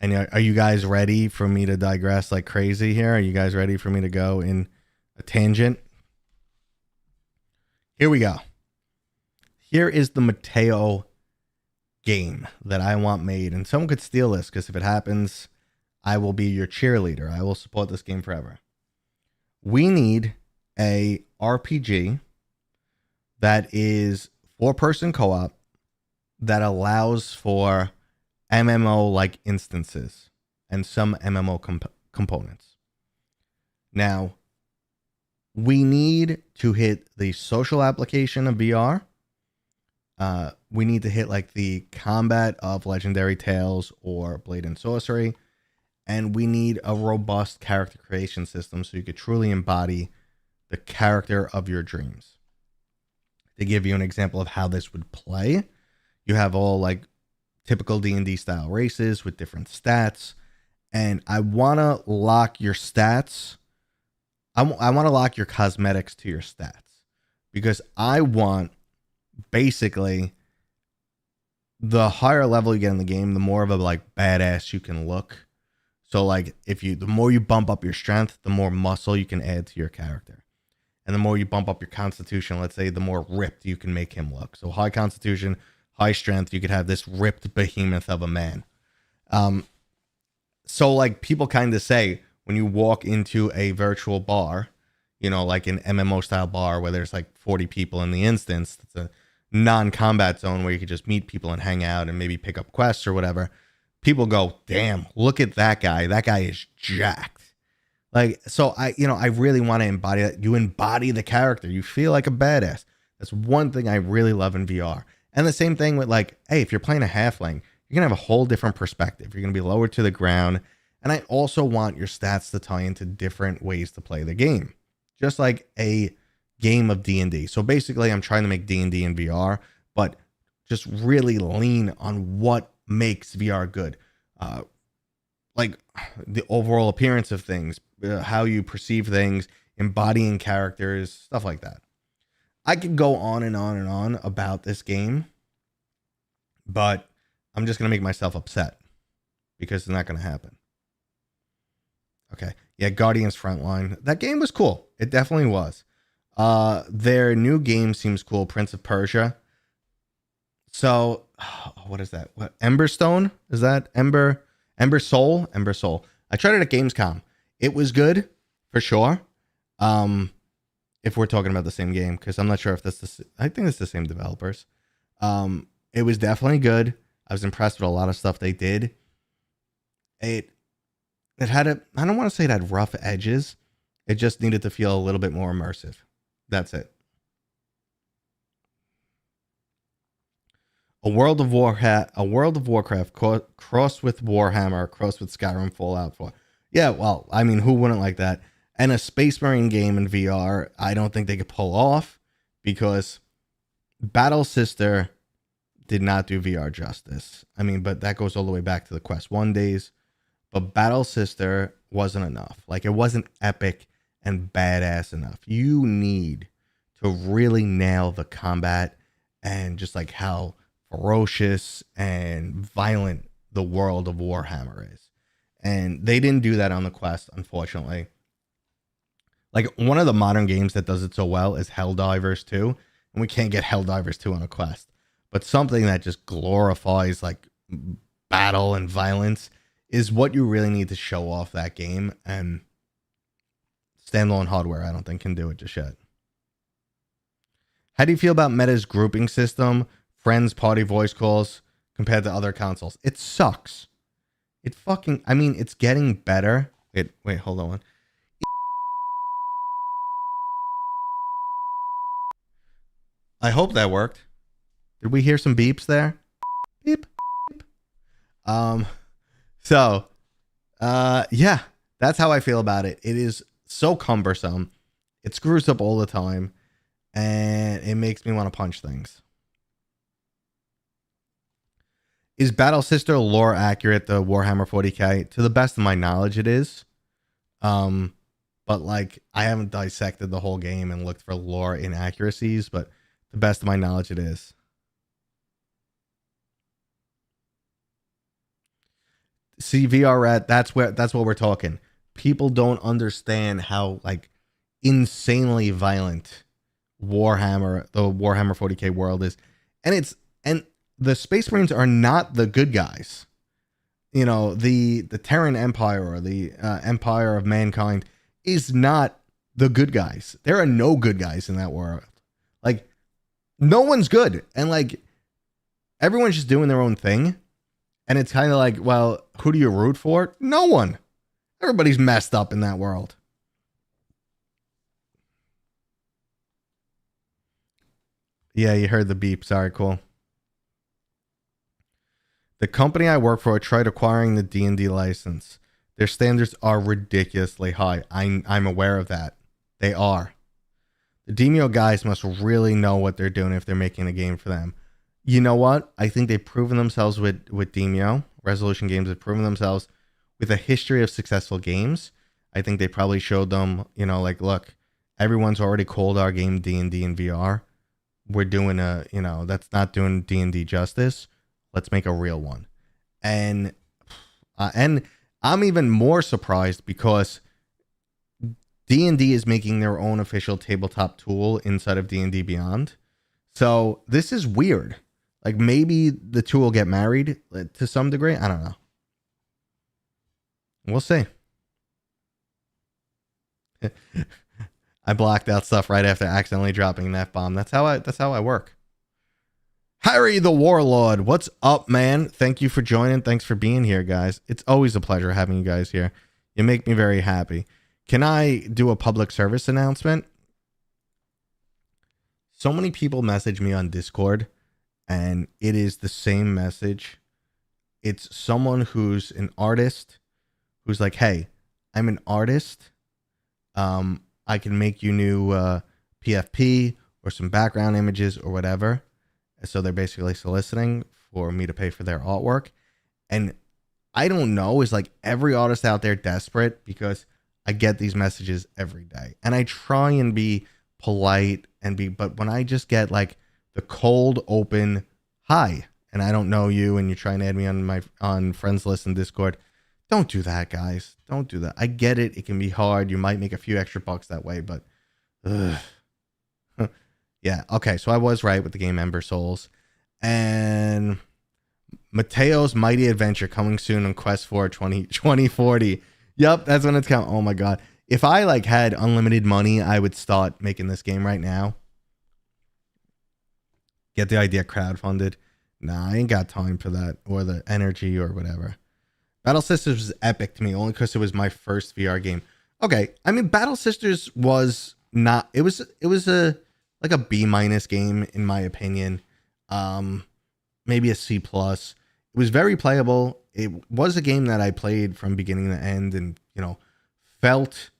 And are you guys ready for me to digress like crazy here? Are you guys ready for me to go in a tangent? Here we go. Here is the Mateo game that I want made. And someone could steal this, because if it happens, I will be your cheerleader. I will support this game forever. We need a RPG that is 4-person co-op that allows for MMO-like instances and some MMO components. Now, we need to hit the social application of VR. We need to hit the combat of Legendary Tales or Blade and Sorcery. And we need a robust character creation system so you could truly embody the character of your dreams. To give you an example of how this would play, you have all typical D&D style races with different stats. And I want to lock your stats. I want to lock your cosmetics to your stats, because I want basically the higher level you get in the game, the more of a badass you can look. So like the more you bump up your strength, the more muscle you can add to your character. And the more you bump up your constitution, let's say, the more ripped you can make him look. So high constitution, high strength, you could have this ripped behemoth of a man. So like people kind of say when you walk into a virtual bar, like an MMO style bar where there's like 40 people in the instance, it's a non-combat zone where you could just meet people and hang out and maybe pick up quests or whatever. People go, damn, look at that guy. That guy is jacked. Like, so I really want to embody that. You embody the character. You feel like a badass. That's one thing I really love in VR. And the same thing with like, hey, if you're playing a halfling, you're going to have a whole different perspective. You're going to be lowered to the ground. And I also want your stats to tie into different ways to play the game. Just like a game of D&D. So basically, I'm trying to make D&D in VR, but just really lean on what makes VR good. Like the overall appearance of things, how you perceive things, embodying characters, stuff like that. I could go on and on and on about this game, but I'm just going to make myself upset because it's not going to happen. Okay. Yeah, Guardians Frontline. That game was cool. It definitely was. Their new game seems cool, Prince of Persia. So, what is that? What, Emberstone? Is that Ember Soul? Ember Soul. I tried it at Gamescom. It was good, for sure. If we're talking about the same game, because I'm not sure if that's I think it's the same developers. It was definitely good. I was impressed with a lot of stuff they did. It had I don't want to say it had rough edges. It just needed to feel a little bit more immersive. That's it. A World of Warcraft crossed with Warhammer, crossed with Skyrim, Fallout 4. Yeah, well, I mean, who wouldn't like that? And a Space Marine game in VR, I don't think they could pull off because Battle Sister did not do VR justice. I mean, but that goes all the way back to the Quest 1 days. But Battle Sister wasn't enough. Like, it wasn't epic and badass enough. You need to really nail the combat and just like how ferocious and violent the world of Warhammer is. And they didn't do that on the Quest, unfortunately. Like, one of the modern games that does it so well is Helldivers 2. And we can't get Helldivers 2 on a Quest. But something that just glorifies like battle and violence is what you really need to show off that game. And standalone hardware, I don't think, can do it just yet. How do you feel about Meta's grouping system, friends, party voice calls, compared to other consoles? It sucks. It's getting better. Wait, hold on. I hope that worked. Did we hear some beeps there? Beep. Yeah, that's how I feel about it. It is so cumbersome. It screws up all the time, and it makes me want to punch things. Is Battle Sister lore accurate to Warhammer 40k? To the best of my knowledge, it is. But like, I haven't dissected the whole game and looked for lore inaccuracies, but to the best of my knowledge, it is. See, VR that's what we're talking. People don't understand how like insanely violent the Warhammer 40k world is. And the Space Marines are not the good guys. You know, the Terran Empire or the Empire of Mankind is not the good guys. There are no good guys in that world. Like, no one's good. And like, everyone's just doing their own thing. And it's kind of like, well, who do you root for? No one. Everybody's messed up in that world. Yeah, you heard the beep. Sorry, cool. The company I work for tried acquiring the D&D license. Their standards are ridiculously high. I'm aware of that. They are. The Demio guys must really know what they're doing if they're making a game for them. You know what? I think they've proven themselves with Demio. Resolution Games have proven themselves with a history of successful games. I think they probably showed them, like, look, everyone's already called our game D&D in VR. We're doing that's not doing D&D justice. Let's make a real one. And I'm even more surprised because D&D is making their own official tabletop tool inside of D&D Beyond. So this is weird. Like maybe the two will get married to some degree. I don't know. We'll see. I blocked out stuff right after accidentally dropping an F-bomb. That's how I work. Harry the Warlord, what's up, man? Thank you for joining. Thanks for being here, guys. It's always a pleasure having you guys here. You make me very happy. Can I do a public service announcement? So many people message me on Discord, and it is the same message. It's someone who's an artist who's like, hey, I'm an artist. I can make you new PFP or some background images or whatever. So they're basically soliciting for me to pay for their artwork. And I don't know, is like every artist out there desperate? Because I get these messages every day. And I try and be polite but when I just get like the cold open hi, and I don't know you and you're trying to add me on friends list in Discord, don't do that, guys. Don't do that. I get it. It can be hard. You might make a few extra bucks that way, but yeah. Okay. So I was right with the game Ember Souls, and Mateo's Mighty Adventure coming soon on Quest 4 2040. Yep. That's when it's coming. Oh my God. If I like had unlimited money, I would start making this game right now. Get the idea crowdfunded. Nah, I ain't got time for that or the energy or whatever. Battle Sisters was epic to me only because it was my first VR game. Okay, I mean Battle Sisters was not. It was a like a B- game in my opinion. Maybe a C+. It was very playable. It was a game that I played from beginning to end, and felt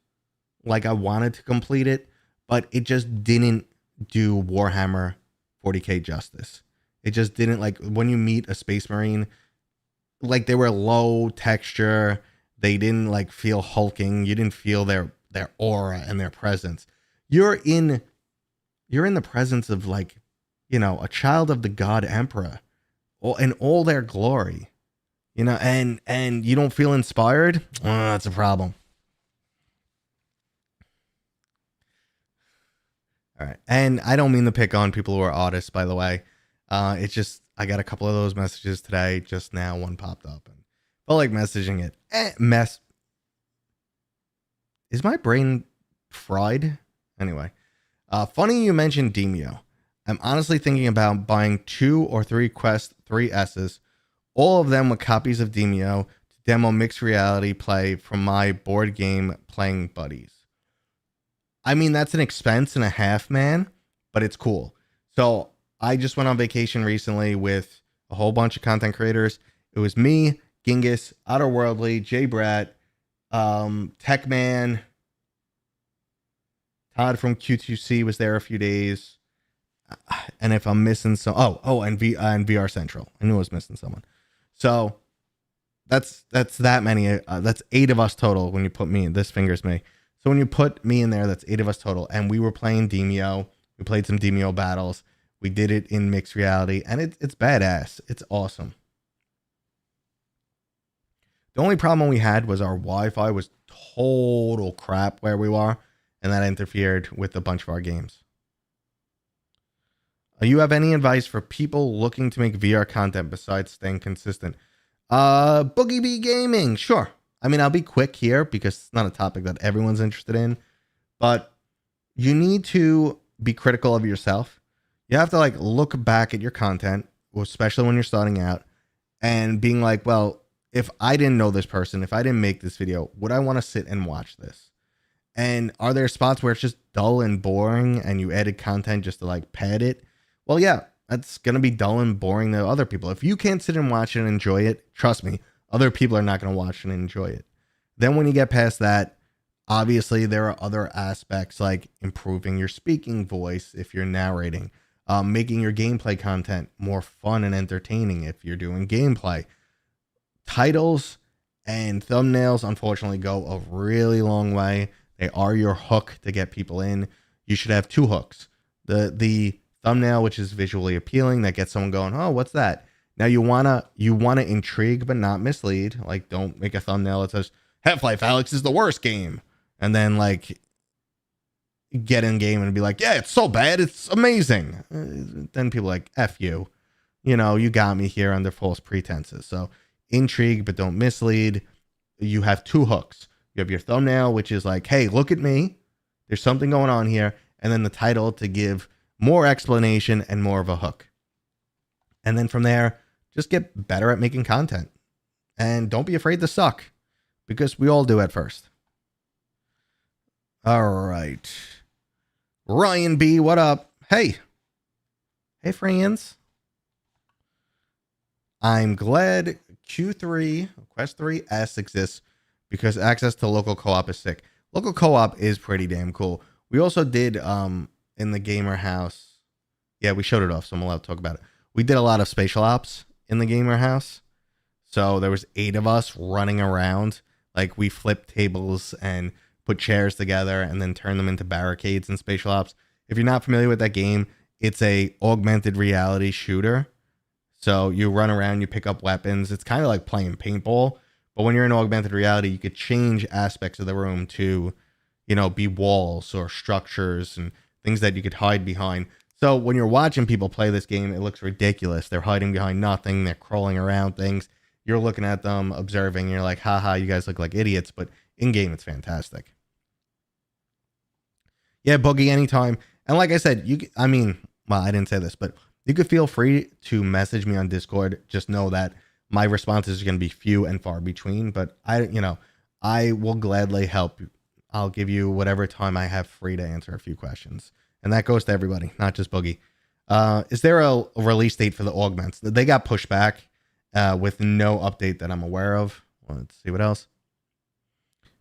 like I wanted to complete it, but it just didn't do Warhammer 40K justice. It just didn't. Like when you meet a Space Marine, like they were low texture. They didn't like feel hulking. You didn't feel their aura and their presence. You're in the presence of like, a child of the God Emperor, in all their glory, and you don't feel inspired. That's a problem. All right. And I don't mean to pick on people who are artists, by the way. It's just, I got a couple of those messages today. Just now, one popped up and felt like messaging it. Is my brain fried? Anyway, funny you mentioned Demio. I'm honestly thinking about buying 2 or 3 Quest 3S's, all of them with copies of Demio to demo mixed reality play from my board game playing buddies. I mean, that's an expense and a half, man, but it's cool. So I just went on vacation recently with a whole bunch of content creators. It was me, Genghis, Outerworldly, Jay Brat, Techman, Todd from Q2C was there a few days. And if I'm missing some, and VR Central. I knew I was missing someone. So that's that many. That's 8 of us total when you put me in. This finger's me. So when you put me in there, that's 8 of us total. And we were playing Demio. We played some Demio battles. We did it in mixed reality. And it's badass. It's awesome. The only problem we had was our Wi-Fi was total crap where we were. And that interfered with a bunch of our games. You have any advice for people looking to make VR content besides staying consistent? Boogie Bee Gaming. Sure. I mean, I'll be quick here because it's not a topic that everyone's interested in, but you need to be critical of yourself. You have to like look back at your content, especially when you're starting out, and being like, well, if I didn't know this person, if I didn't make this video, would I want to sit and watch this? And are there spots where it's just dull and boring and you added content just to like pad it? Well, yeah, that's going to be dull and boring to other people. If you can't sit and watch it and enjoy it, trust me, other people are not going to watch and enjoy it. Then when you get past that, obviously there are other aspects like improving your speaking voice if you're narrating, making your gameplay content more fun and entertaining if you're doing gameplay. Titles and thumbnails, unfortunately, go a really long way. They are your hook to get people in. You should have 2 hooks. The thumbnail, which is visually appealing, that gets someone going, oh, what's that? Now you wanna intrigue but not mislead. Like, don't make a thumbnail that says Half-Life Alex is the worst game, and then like get in game and be like, yeah, it's so bad, it's amazing. Then people are like, F you. You got me here under false pretenses. So intrigue but don't mislead. You have two hooks. You have your thumbnail, which is like, hey, look at me. There's something going on here. And then the title to give more explanation and more of a hook. And then from there, just get better at making content. And don't be afraid to suck, because we all do at first. All right. Ryan B, what up? Hey, friends. I'm glad Q3 Quest 3S exists because access to local co-op is sick. Local co-op is pretty damn cool. We also did in the gamer house. Yeah, we showed it off, so I'm allowed to talk about it. We did a lot of spatial ops in the gamer house. So there was 8 of us running around. Like, we flipped tables and put chairs together and then turn them into barricades in spatial ops. If you're not familiar with that game, it's a augmented reality shooter. So you run around, you pick up weapons. It's kind of like playing paintball, but when you're in augmented reality, you could change aspects of the room to, be walls or structures and things that you could hide behind. So when you're watching people play this game, it looks ridiculous. They're hiding behind nothing. They're crawling around things. You're looking at them, observing. You're like, haha, you guys look like idiots. But in game, it's fantastic. Yeah, Boogie, anytime. And like I said, I didn't say this, but you could feel free to message me on Discord. Just know that my responses are going to be few and far between, but I will gladly help. I'll give you whatever time I have free to answer a few questions. And that goes to everybody, not just Boogie. Is there a release date for the augments? They got pushed back with no update that I'm aware of. Let's see what else.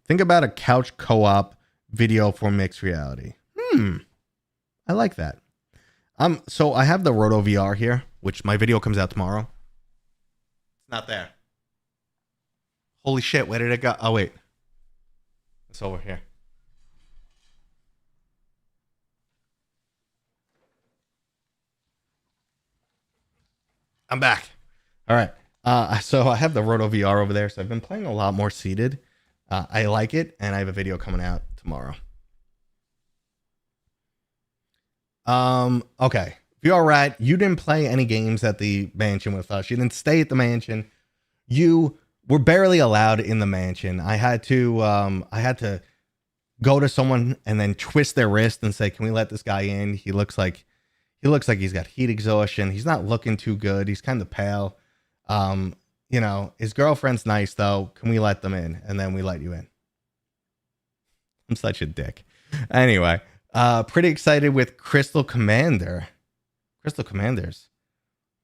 Think about a couch co-op video for mixed reality. I like that. So I have the Roto VR here, which my video comes out tomorrow. It's not there. Holy shit, where did it go? Oh, wait. It's over here. I'm back. All right. So I have the Roto VR over there. So I've been playing a lot more seated. I like it, and I have a video coming out tomorrow. Okay. VR Rat, you didn't play any games at the mansion with us. You didn't stay at the mansion. You were barely allowed in the mansion. I had to go to someone and then twist their wrist and say, "Can we let this guy in? He looks like he's got heat exhaustion. He's not looking too good. He's kind of pale. His girlfriend's nice though. Can we let them in?" And then we let you in. I'm such a dick. Anyway, pretty excited with Crystal Commander. Crystal Commanders.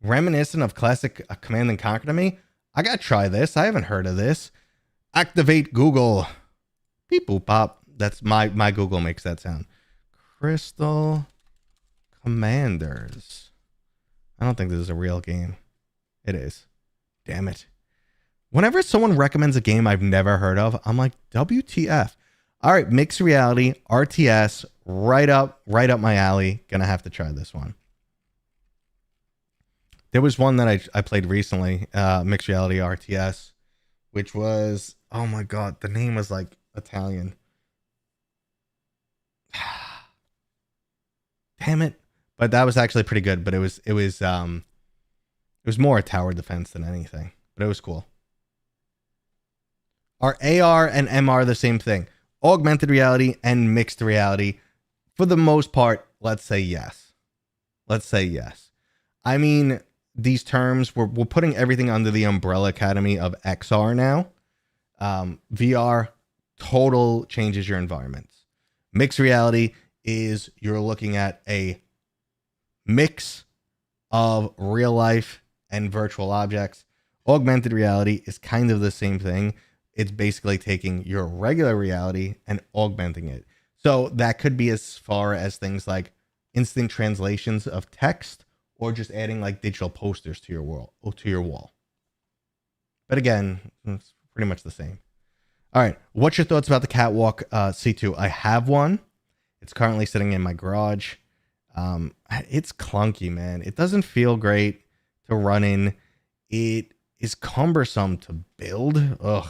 Reminiscent of classic Command and Conquer to me. I gotta try this. I haven't heard of this. Activate Google. Beep boop pop. That's my Google makes that sound. Crystal Commanders. I don't think this is a real game. It is. Damn it. Whenever someone recommends a game I've never heard of, I'm like, WTF. All right, mixed reality, RTS, right up my alley. Gonna have to try this one. There was one that I played recently, mixed reality RTS, which was, oh my god, the name was like Italian. Damn it. But that was actually pretty good, but it was more a tower defense than anything, but it was cool. Are AR and MR the same thing? Augmented reality and mixed reality, for the most part, let's say yes. I mean, these terms, we're putting everything under the umbrella academy of XR now. VR total changes your environments. Mixed reality is you're looking at a mix of real life and virtual objects. Augmented reality is kind of the same thing. It's basically taking your regular reality and augmenting it. So that could be as far as things like instant translations of text, or just adding like digital posters to your wall. But again, it's pretty much the same. All right, what's your thoughts about the Catwalk C2? I have one. It's currently sitting in my garage. It's clunky, man. It doesn't feel great to run in. it is cumbersome to build. Ugh.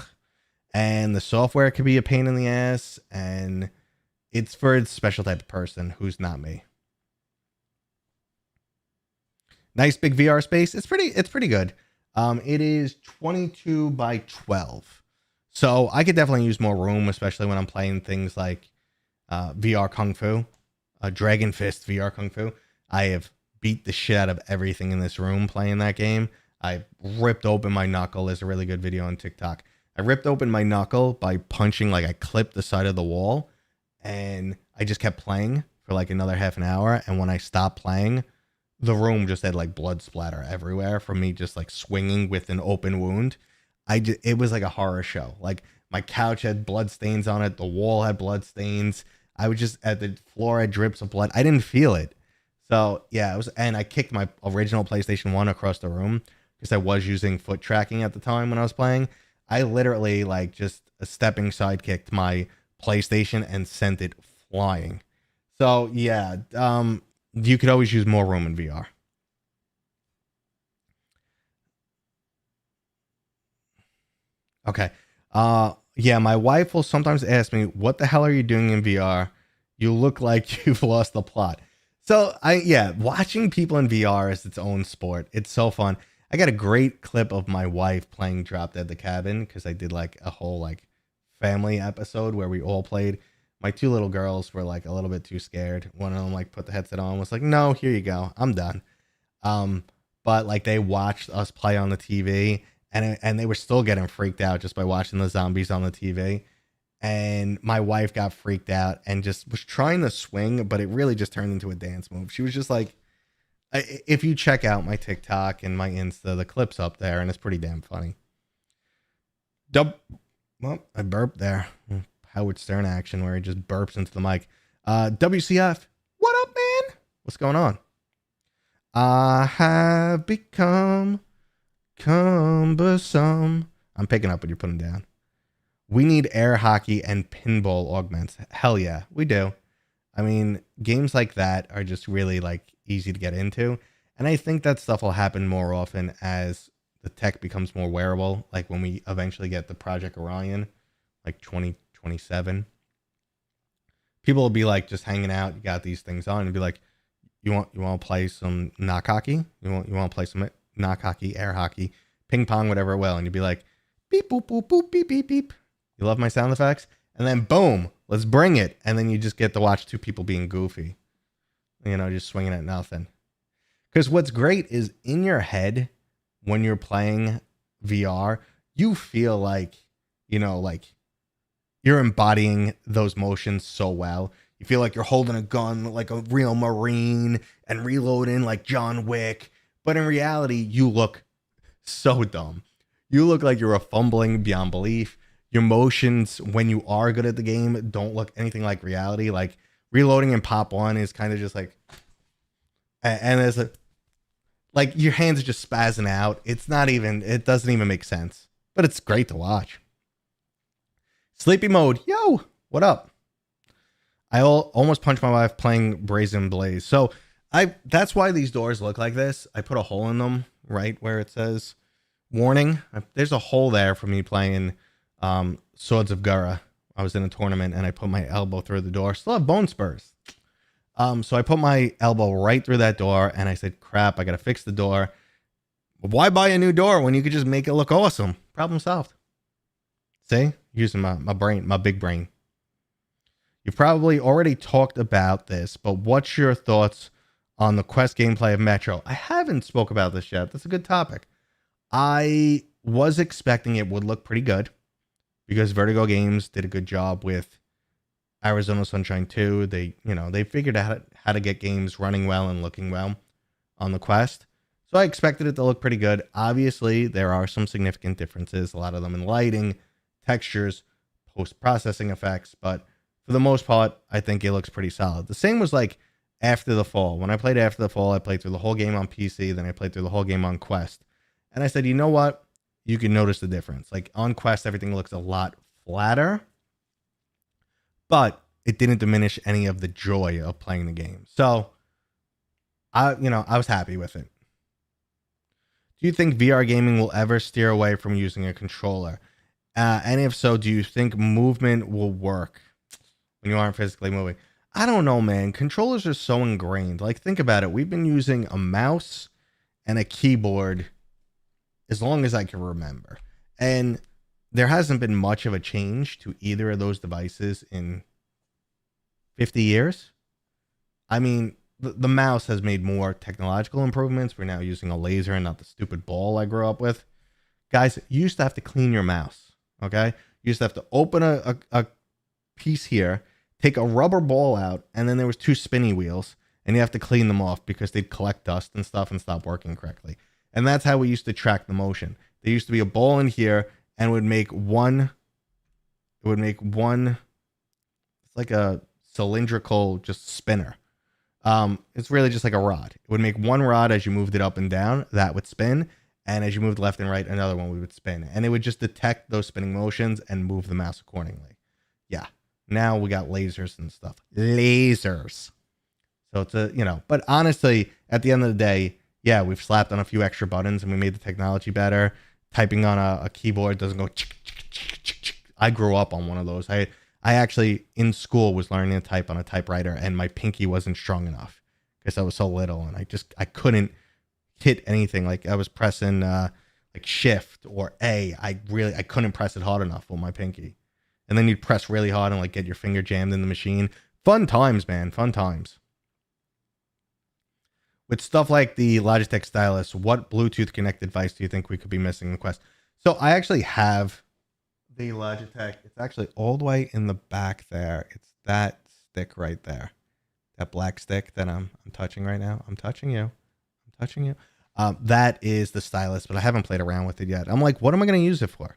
And the software can be a pain in the ass, and it's for a special type of person who's not me. Nice big VR space. It's pretty good. It is 22 by 12. So I could definitely use more room, especially when I'm playing things like VR Kung Fu, Dragon Fist VR Kung Fu. I have beat the shit out of everything in this room playing that game. I ripped open my knuckle. There's a really good video on TikTok. I ripped open my knuckle by punching, like I clipped the side of the wall, and I just kept playing for like another half an hour. And when I stopped playing, the room just had like blood splatter everywhere from me just like swinging with an open wound. It was like a horror show. Like my couch had blood stains on it. The wall had blood stains. I was just at the floor had drips of blood. I didn't feel it. So yeah, it was, and I kicked my original PlayStation 1 across the room because I was using foot tracking at the time when I was playing. I literally like just a stepping side kicked my PlayStation and sent it flying. So yeah, you could always use more room in VR. Okay. Yeah, my wife will sometimes ask me, "What the hell are you doing in VR? You look like you've lost the plot." So yeah, watching people in VR is its own sport. It's so fun. I got a great clip of my wife playing Drop Dead the Cabin because I did like a whole like family episode where we all played. My two little girls were like a little bit too scared. One of them like put the headset on, was like, "No, here you go, I'm done." Um, but like they watched us play on the TV, and they were still getting freaked out just by watching the zombies on the TV. And my wife got freaked out and just was trying to swing, but it really just turned into a dance move. She was just like, if you check out my TikTok and my Insta, the clip's up there, and it's pretty damn funny. Well, I burped there. Howard Stern action where he just burps into the mic. WCF, what up, man? What's going on? I have become cumbersome. I'm picking up what you're putting down. We need air hockey and pinball augments. Hell yeah, we do. I mean, games like that are just really like easy to get into. And I think that stuff will happen more often as the tech becomes more wearable. Like when we eventually get the Project Orion, like 2027, people will be like just hanging out. You got these things on and be like, you want to play some knock hockey? You want to play some knock hockey, air hockey, ping pong, whatever it will. And you'd be like, beep, boop, boop, boop, beep, beep, beep. You love my sound effects? And then boom, let's bring it. And then you just get to watch two people being goofy, just swinging at nothing. Because what's great is in your head when you're playing VR, you feel like, like you're embodying those motions so well. You feel like you're holding a gun like a real Marine and reloading like John Wick. But in reality, you look so dumb. You look like you're a fumbling beyond belief. Your motions when you are good at the game don't look anything like reality. Like reloading in Pop 1 is kind of just like, and it's like your hands are just spazzing out. It doesn't even make sense, but it's great to watch. Sleepy mode. Yo, what up? I almost punched my wife playing Brazen Blaze. So that's why these doors look like this. I put a hole in them right where it says warning. There's a hole there for me playing Swords of Gura. I was in a tournament and I put my elbow through the door. Still have bone spurs. So I put my elbow right through that door and I said, crap, I got to fix the door. Why buy a new door when you could just make it look awesome? Problem solved. See? Using my brain, my big brain. You've probably already talked about this, but what's your thoughts on the Quest gameplay of Metro? I haven't spoke about this yet. That's a good topic. I was expecting it would look pretty good because Vertigo Games did a good job with Arizona Sunshine 2. They figured out how to get games running well and looking well on the Quest. So I expected it to look pretty good. Obviously, there are some significant differences, a lot of them in lighting, textures, post-processing effects, but for the most part, I think it looks pretty solid. The same was like After the Fall. When I played After the Fall, I played through the whole game on PC, then I played through the whole game on Quest. And I said, you know what? You can notice the difference. Like on Quest, everything looks a lot flatter, but it didn't diminish any of the joy of playing the game. So I was happy with it. Do you think VR gaming will ever steer away from using a controller? And if so, do you think movement will work when you aren't physically moving? I don't know, man. Controllers are so ingrained. Like, think about it. We've been using a mouse and a keyboard as long as I can remember. And there hasn't been much of a change to either of those devices in 50 years. I mean, the mouse has made more technological improvements. We're now using a laser and not the stupid ball I grew up with. Guys, you used to have to clean your mouse, okay? You used to have to open a piece here, take a rubber ball out, and then there was 2 spinny wheels, and you have to clean them off because they'd collect dust and stuff and stop working correctly. And that's how we used to track the motion. There used to be a ball in here and would make one, it's like a cylindrical just spinner. It's really just like a rod. It would make one rod as you moved it up and down, that would spin. And as you moved left and right, another one would spin. And it would just detect those spinning motions and move the mouse accordingly. Yeah. Now we got lasers and stuff. Lasers. So it's but honestly, at the end of the day, yeah, we've slapped on a few extra buttons and we made the technology better. Typing on a keyboard doesn't go. I grew up on one of those. I actually in school was learning to type on a typewriter and my pinky wasn't strong enough because I was so little and I couldn't hit anything. Like I was pressing like shift or A. I couldn't press it hard enough with my pinky. And then you'd press really hard and like get your finger jammed in the machine. Fun times, man. Fun times. With stuff like the Logitech stylus, what Bluetooth connected device do you think we could be missing in the Quest? So I actually have the Logitech. It's actually all the way in the back there. It's that stick right there. That black stick that I'm touching right now. I'm touching you. That is the stylus, but I haven't played around with it yet. I'm like, what am I going to use it for?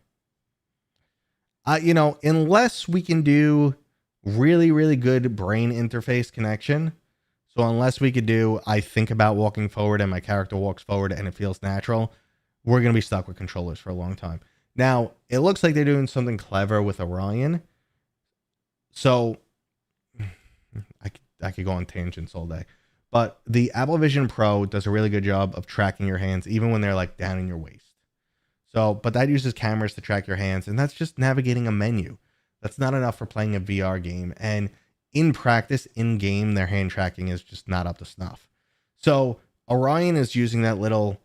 Unless we can do really, really good brain interface connection. So unless we could do, I think about walking forward and my character walks forward and it feels natural, we're going to be stuck with controllers for a long time. Now, it looks like they're doing something clever with Orion. So I could go on tangents all day. But the Apple Vision Pro does a really good job of tracking your hands, even when they're like down in your waist. So, but that uses cameras to track your hands, and that's just navigating a menu. That's not enough for playing a VR game. And in practice, in game, their hand tracking is just not up to snuff. So Orion is using that little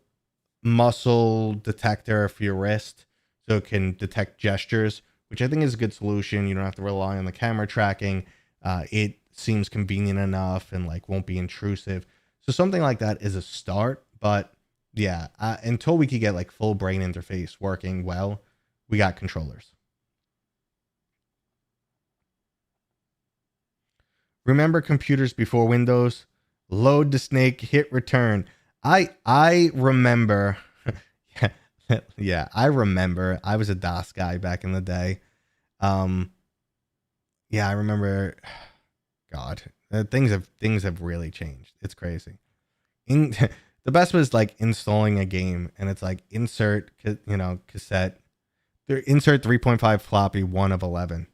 muscle detector for your wrist so it can detect gestures, which I think is a good solution. You don't have to rely on the camera tracking. It seems convenient enough and like won't be intrusive. So something like that is a start, but yeah, until we could get like full brain interface working well, we got controllers. Remember computers before Windows? Load the snake, hit return. I remember. Yeah, I remember. I was a DOS guy back in the day. Yeah, I remember. God, things have really changed. It's crazy. The best was like installing a game, and it's like insert cassette. Insert 3.5 floppy 1 of 11.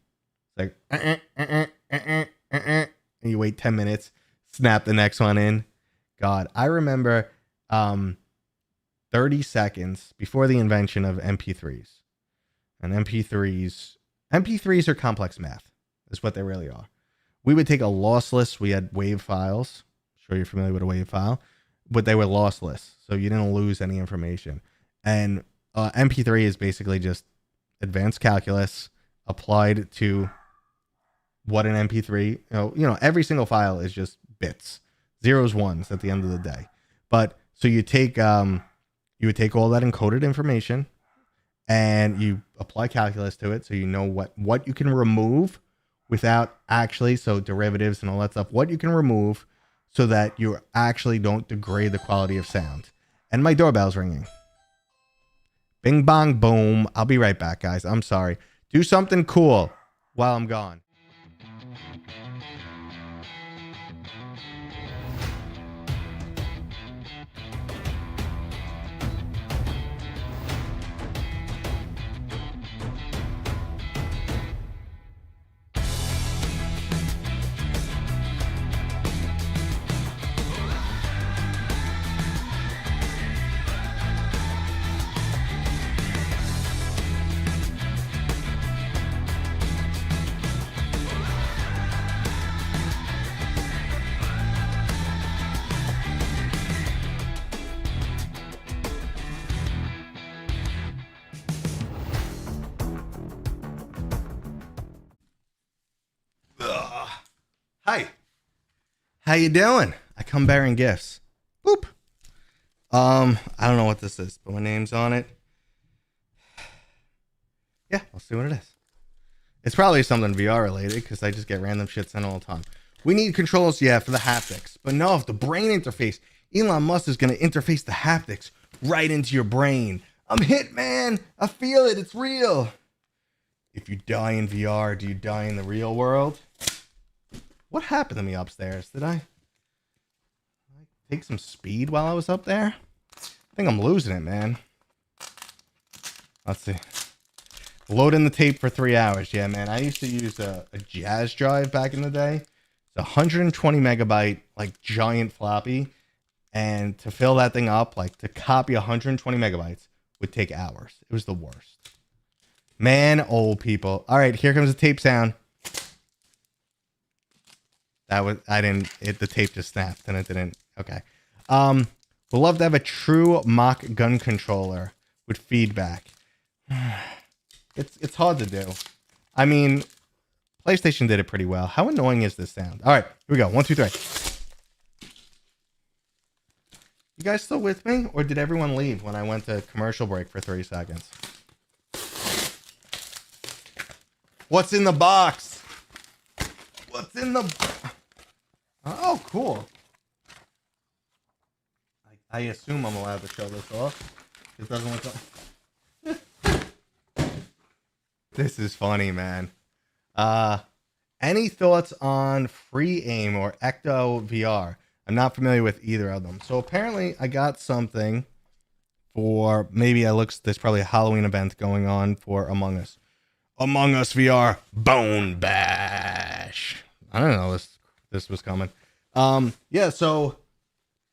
It's like and you wait 10 minutes, snap the next one in. God, I remember 30 seconds before the invention of MP3s. And MP3s are complex math, is what they really are. We would take a lossless, we had WAV files. I'm sure you're familiar with a WAV file, but they were lossless, so you didn't lose any information. And MP3 is basically just advanced calculus applied to what an MP3, every single file is just bits, zeros, ones at the end of the day. But so you would take all that encoded information and you apply calculus to it. So you know what you can remove without actually, so derivatives and all that stuff, what you can remove so that you actually don't degrade the quality of sound. And my doorbell's ringing. Bing, bong, boom. I'll be right back, guys. I'm sorry. Do something cool while I'm gone. Hi. How you doing? I come bearing gifts. Boop. I don't know what this is, but my name's on it. Yeah, I'll see what it is. It's probably something VR related because I just get random shit sent all the time. We need controls, yeah, for the haptics. But no, if the brain interface, Elon Musk is going to interface the haptics right into your brain. I'm hit, man. I feel it. It's real. If you die in VR, do you die in the real world? What happened to me upstairs? Did I take some speed while I was up there? I think I'm losing it, man. Let's see. Load in the tape for 3 hours. Yeah, man. I used to use a Jazz drive back in the day. It's 120 megabyte, like giant floppy. And to fill that thing up, like to copy 120 megabytes would take hours. It was the worst. Man, old people. All right, here comes the tape sound. The tape just snapped and it didn't. Okay. We'd love to have a true mock gun controller with feedback. It's hard to do. I mean, PlayStation did it pretty well. How annoying is this sound? All right, here we go. 1, 2, 3. You guys still with me? Or did everyone leave when I went to commercial break for 30 seconds? What's in the box? What's in the... Oh, cool. I assume I'm allowed to show this off. It doesn't look like... This is funny, man. Any thoughts on Free Aim or Ecto VR? I'm not familiar with either of them. So apparently I got something for... Maybe there's probably a Halloween event going on for Among Us. Among Us VR Bone Bash. I don't know this was coming. Yeah, so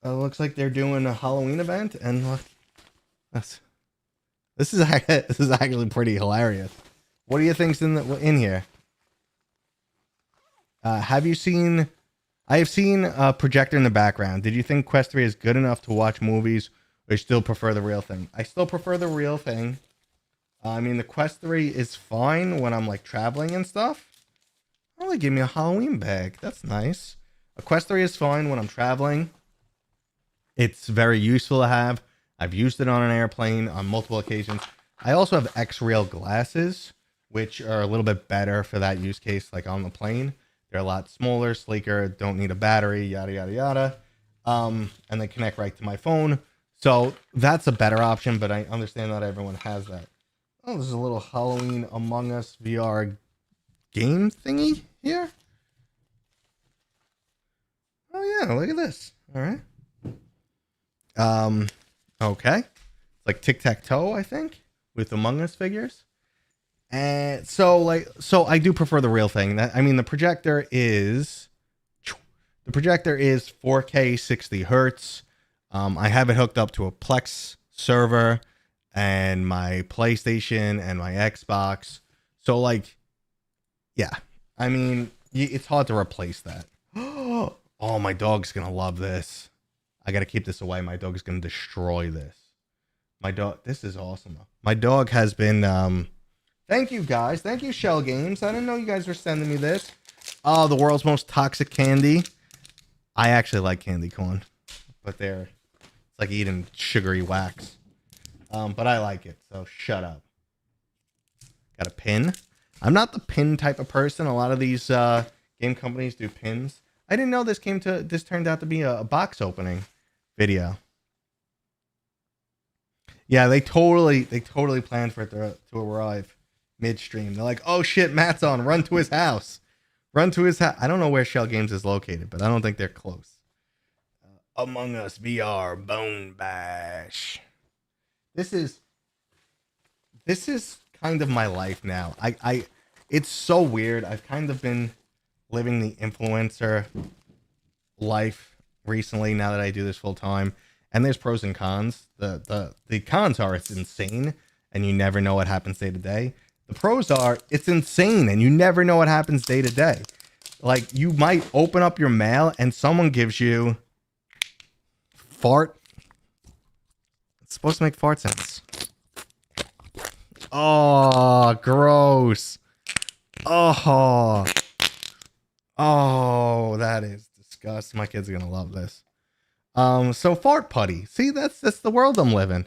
looks like they're doing a Halloween event, and look, this is actually pretty hilarious. What do you think's in here? Have you seen? I have seen a projector in the background. Did you think Quest 3 is good enough to watch movies, or you still prefer the real thing? I still prefer the real thing. I mean, the Quest 3 is fine when I'm like traveling and stuff. Oh, they gave me a Halloween bag. That's nice. A Quest 3 is fine when I'm traveling. It's very useful to have. I've used it on an airplane on multiple occasions. I also have X-Rail glasses, which are a little bit better for that use case, like on the plane. They're a lot smaller, sleeker, don't need a battery, yada, yada, yada. And they connect right to my phone. So that's a better option, but I understand not everyone has that. Oh, there's a little Halloween Among Us VR game thingy here. Oh yeah, look at this. All right. Okay. It's like tic-tac-toe, I think, with Among Us figures. And so I do prefer the real thing. The projector is 4K 60 hertz. I have it hooked up to a Plex server and my PlayStation and my Xbox. So like, yeah, I mean, it's hard to replace that. Oh, my dog's going to love this. I got to keep this away. My dog's going to destroy this. This is awesome. My dog has been, thank you guys. Thank you, Shell Games. I didn't know you guys were sending me this. Oh, the world's most toxic candy. I actually like candy corn, but it's like eating sugary wax. But I like it, so shut up. Got a pin. I'm not the pin type of person. A lot of these game companies do pins. I didn't know this turned out to be a box opening video. Yeah, they totally planned for it to arrive midstream. They're like, oh shit, Matt's on. Run to his house. Run to his house. I don't know where Shell Games is located, but I don't think they're close. Among Us VR Bone Bash. This is kind of my life now. It's so weird. I've kind of been living the influencer life recently now that I do this full time. And there's pros and cons. The cons are it's insane and you never know what happens day to day. The pros are it's insane and you never know what happens day to day. Like you might open up your mail and someone gives you fart. It's supposed to make fart sounds. Oh, gross. Oh, Oh, that is disgusting. My kids are gonna love this. So fart putty. See, that's the world I'm living.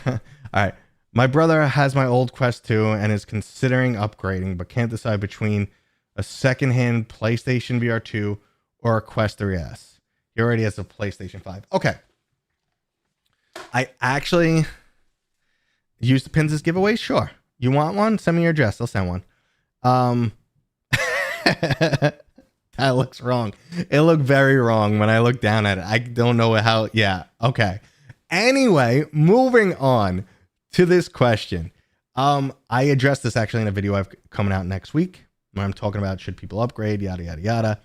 All right. My brother has my old Quest 2 and is considering upgrading, but can't decide between a secondhand PlayStation VR 2 or a Quest 3S. He already has a PlayStation 5. Okay. I actually use the pins as giveaways. Sure. You want one? Send me your address. I'll send one. That looks wrong. It looked very wrong when I looked down at it. I don't know how. Yeah. Okay. Anyway, moving on to this question. I addressed this actually in a video I've coming out next week when I'm talking about should people upgrade, yada, yada, yada.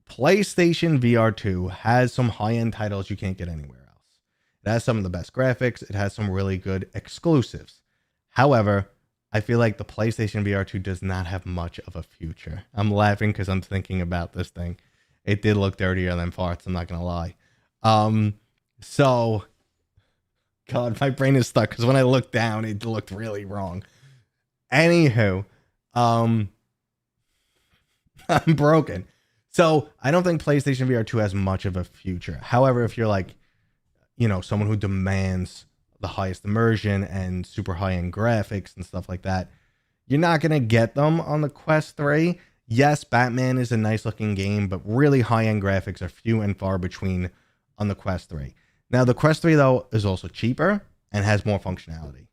PlayStation VR 2 has some high-end titles you can't get anywhere else. It has some of the best graphics. It has some really good exclusives. However, I feel like the PlayStation VR 2 does not have much of a future. I'm laughing because I'm thinking about this thing. It did look dirtier than farts, I'm not going to lie. So, God, my brain is stuck because when I looked down, it looked really wrong. Anywho, I'm broken. So, I don't think PlayStation VR 2 has much of a future. However, if you're like, someone who demands the highest immersion and super high-end graphics and stuff like that, you're not going to get them on the Quest 3. Yes, Batman is a nice-looking game, but really high-end graphics are few and far between on the Quest 3. Now, the Quest 3, though, is also cheaper and has more functionality.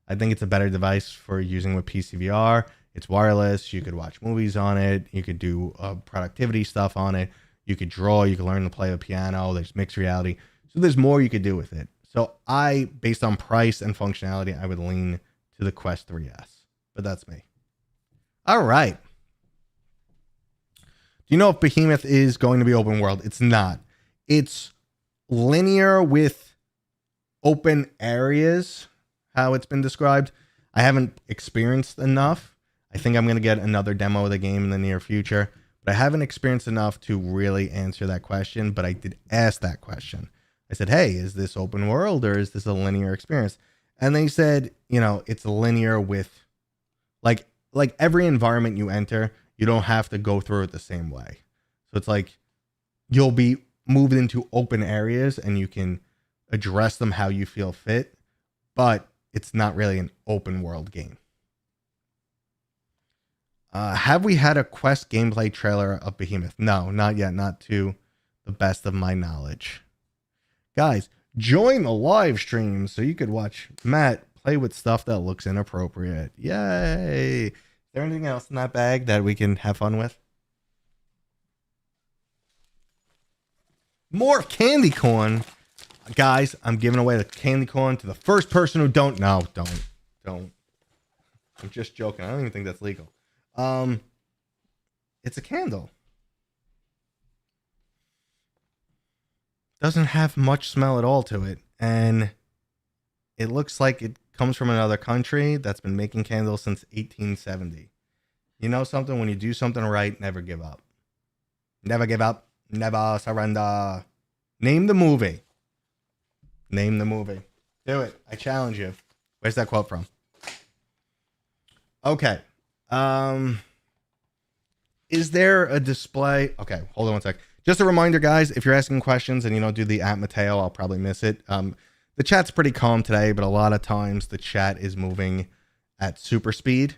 I think it's a better device for using with PCVR. It's wireless. You could watch movies on it. You could do productivity stuff on it. You could draw. You could learn to play the piano. There's mixed reality. So there's more you could do with it. So based on price and functionality, I would lean to the Quest 3S. But that's me. All right. Do you know if Behemoth is going to be open world? It's not. It's linear with open areas, how it's been described. I haven't experienced enough. I think I'm going to get another demo of the game in the near future. But I haven't experienced enough to really answer that question. But I did ask that question. I said, hey, is this open world or is this a linear experience? And they said, it's linear with like every environment you enter, you don't have to go through it the same way. So it's like you'll be moved into open areas and you can address them how you feel fit, but it's not really an open world game. Have we had a Quest gameplay trailer of Behemoth? No, not yet. Not to the best of my knowledge. Guys, join the live stream so you could watch Matt play with stuff that looks inappropriate. Yay! Is there anything else in that bag that we can have fun with? More candy corn. Guys, I'm giving away the candy corn to the first person who don't. No, don't. I'm just joking. I don't even think that's legal. It's a candle. Doesn't have much smell at all to it, and it looks like it comes from another country that's been making candles since 1870. You know something? When you do something right, never give up. Never give up. Never surrender. Name the movie. Name the movie. Do it. I challenge you. Where's that quote from? Okay. Is there a display? Okay, hold on one sec. Just a reminder, guys, if you're asking questions and you don't do the @Mateo, I'll probably miss it. The chat's pretty calm today, but a lot of times the chat is moving at super speed.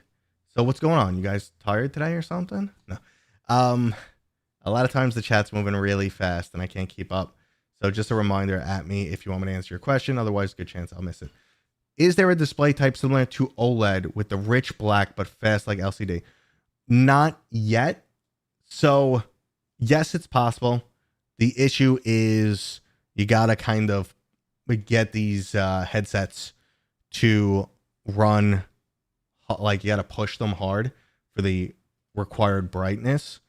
So what's going on? You guys tired today or something? No. A lot of times the chat's moving really fast and I can't keep up. So just a reminder at me if you want me to answer your question. Otherwise, good chance I'll miss it. Is there a display type similar to OLED with the rich black but fast like LCD? Not yet. So yes, it's possible. The issue is you got to kind of get these headsets to run, like you got to push them hard for the required brightness.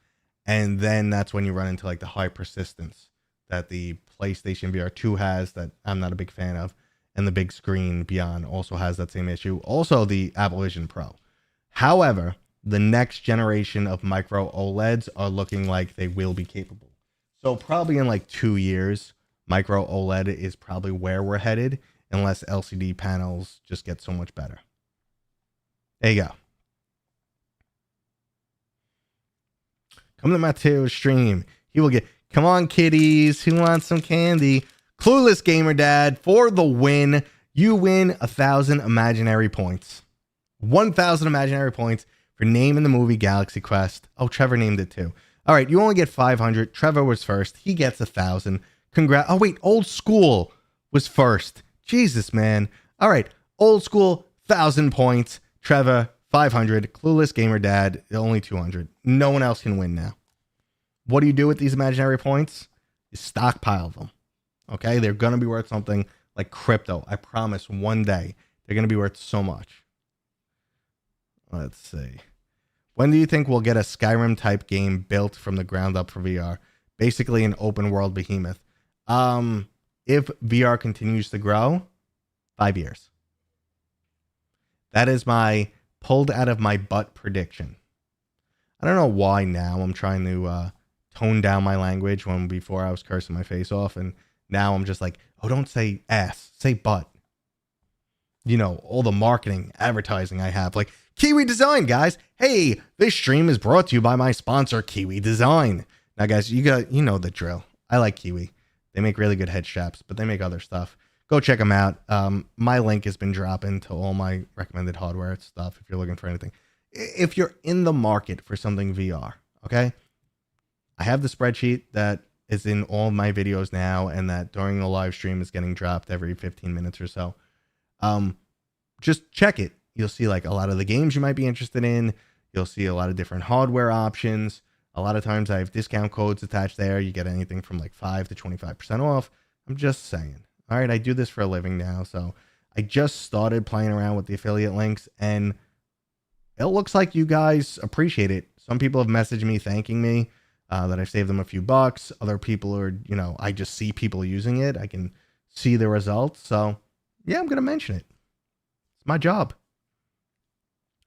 And then that's when you run into like the high persistence that the PlayStation VR 2 has that I'm not a big fan of. And the big screen beyond also has that same issue. Also the Apple Vision Pro. However, the next generation of micro OLEDs are looking like they will be capable. So probably in like 2 years, micro OLED is probably where we're headed, unless LCD panels just get so much better. There you go. Come to Mateo's stream. He will get, come on, kiddies. Who wants some candy? Clueless Gamer Dad for the win. You win 1,000 imaginary points. 1,000 imaginary points for naming the movie Galaxy Quest. Oh, Trevor named it too. All right, you only get 500. Trevor was first. He gets 1,000. Congrats. Oh, wait, Old School was first. Jesus, man. All right, Old School, 1,000 points. Trevor, 500. Clueless Gamer Dad, only 200. No one else can win now. What do you do with these imaginary points? You stockpile them. Okay, they're going to be worth something like crypto. I promise one day they're going to be worth so much. Let's see. When do you think we'll get a Skyrim type game built from the ground up for VR? Basically an open world behemoth. If VR continues to grow, 5 years. That is my pulled out of my butt prediction. I don't know why now I'm trying to tone down my language when before I was cursing my face off, and now I'm just like, oh, don't say ass, say butt. You know, all the marketing, advertising I have, like Kiwi Design, guys. Hey, this stream is brought to you by my sponsor, Kiwi Design. Now, guys, you know the drill. I like Kiwi. They make really good head straps, but they make other stuff. Go check them out. My link has been dropping to all my recommended hardware stuff if you're looking for anything. If you're in the market for something VR, okay? I have the spreadsheet that is in all of my videos now, and that during the live stream is getting dropped every 15 minutes or so. Just check it. You'll see like a lot of the games you might be interested in. You'll see a lot of different hardware options. A lot of times I have discount codes attached there. You get anything from like 5 to 25% off. I'm just saying. All right, I do this for a living now, so I just started playing around with the affiliate links, and it looks like you guys appreciate it. Some people have messaged me thanking me that I've saved them a few bucks. Other people are, you know, I just see people using it. I can see the results. So yeah, I'm going to mention it. It's my job.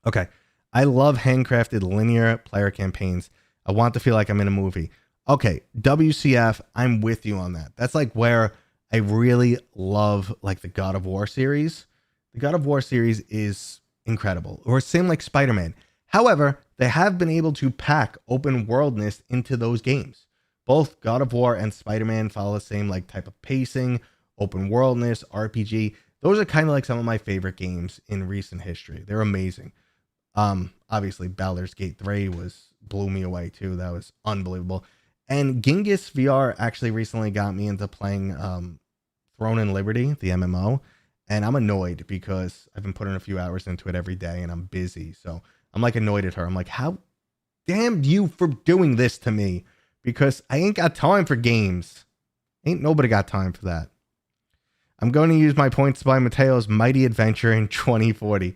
Okay. I love handcrafted linear player campaigns. I want to feel like I'm in a movie. Okay. WCF, I'm with you on that. That's like where I really love like the God of War series. The God of War series is incredible. Or same like Spider-Man. However, they have been able to pack open worldness into those games. Both God of War and Spider-Man follow the same like type of pacing, open worldness, RPG. Those are kind of like some of my favorite games in recent history. They're amazing. Obviously Baldur's Gate 3 blew me away too. That was unbelievable. And Genghis VR actually recently got me into playing Throne and Liberty, the MMO. And I'm annoyed because I've been putting a few hours into it every day and I'm busy. So I'm like annoyed at her. I'm like, how damn you for doing this to me? Because I ain't got time for games. Ain't nobody got time for that. I'm going to use my points to buy Mateo's Mighty Adventure in 2040.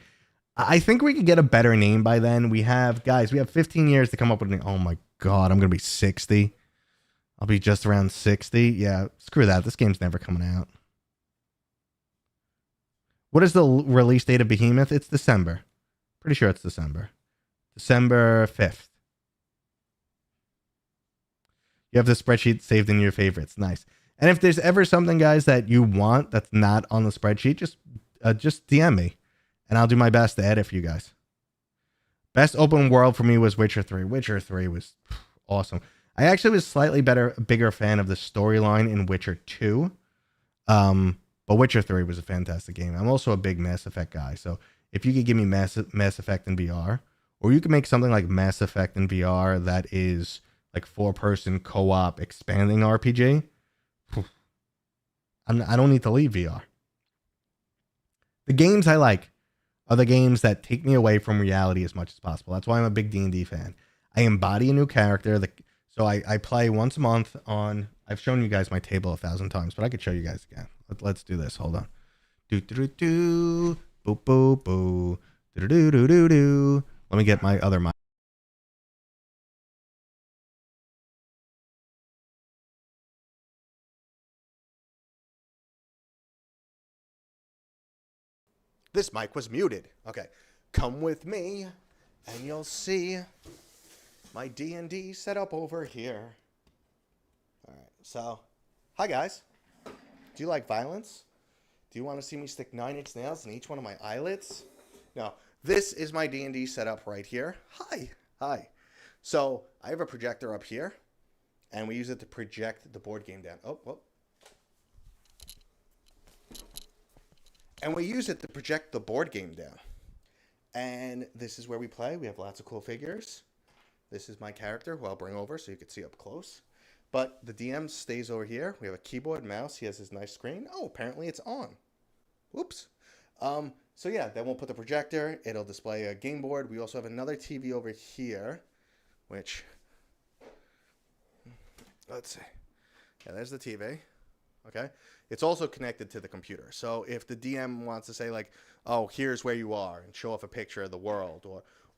I think we could get a better name by then. We have 15 years to come up with a name. Oh my God, I'm going to be 60. I'll be just around 60. Yeah, screw that. This game's never coming out. What is the release date of Behemoth? It's December. Pretty sure it's December. December 5th. You have the spreadsheet saved in your favorites. Nice. And if there's ever something, guys, that you want that's not on the spreadsheet, just DM me. And I'll do my best to edit for you guys. Best open world for me was Witcher 3. Witcher 3 was awesome. I actually was slightly bigger fan of the storyline in Witcher 2. But Witcher 3 was a fantastic game. I'm also a big Mass Effect guy. So if you could give me Mass Effect in VR, or you could make something like Mass Effect in VR that is like 4-person co-op expanding RPG, I don't need to leave VR. The games I like are the games that take me away from reality as much as possible. That's why I'm a big D&D fan. I embody a new character. So I play once a month on... I've shown you guys my table 1,000 times, but I could show you guys again. Let's do this. Hold on. Do do do do. Boo boo boo. Do do do do do. Let me get my other mic. This mic was muted. Okay. Come with me and you'll see my D&D setup over here. All right. So, hi guys. Do you like violence? Do you want to see me stick 9-inch nails in each one of my eyelids? No. This is my D&D setup right here. Hi. So I have a projector up here, and we use it to project the board game down. And we use it to project the board game down. And this is where we play. We have lots of cool figures. This is my character, who I'll bring over so you can see up close. But the DM stays over here. We have a keyboard, mouse. He has his nice screen. Oh, apparently it's on. Whoops. So yeah, then we'll put the projector. It'll display a game board. We also have another TV over here, which, let's see. Yeah, there's the TV. Okay. It's also connected to the computer. So if the DM wants to say like, oh, here's where you are, and show off a picture of the world,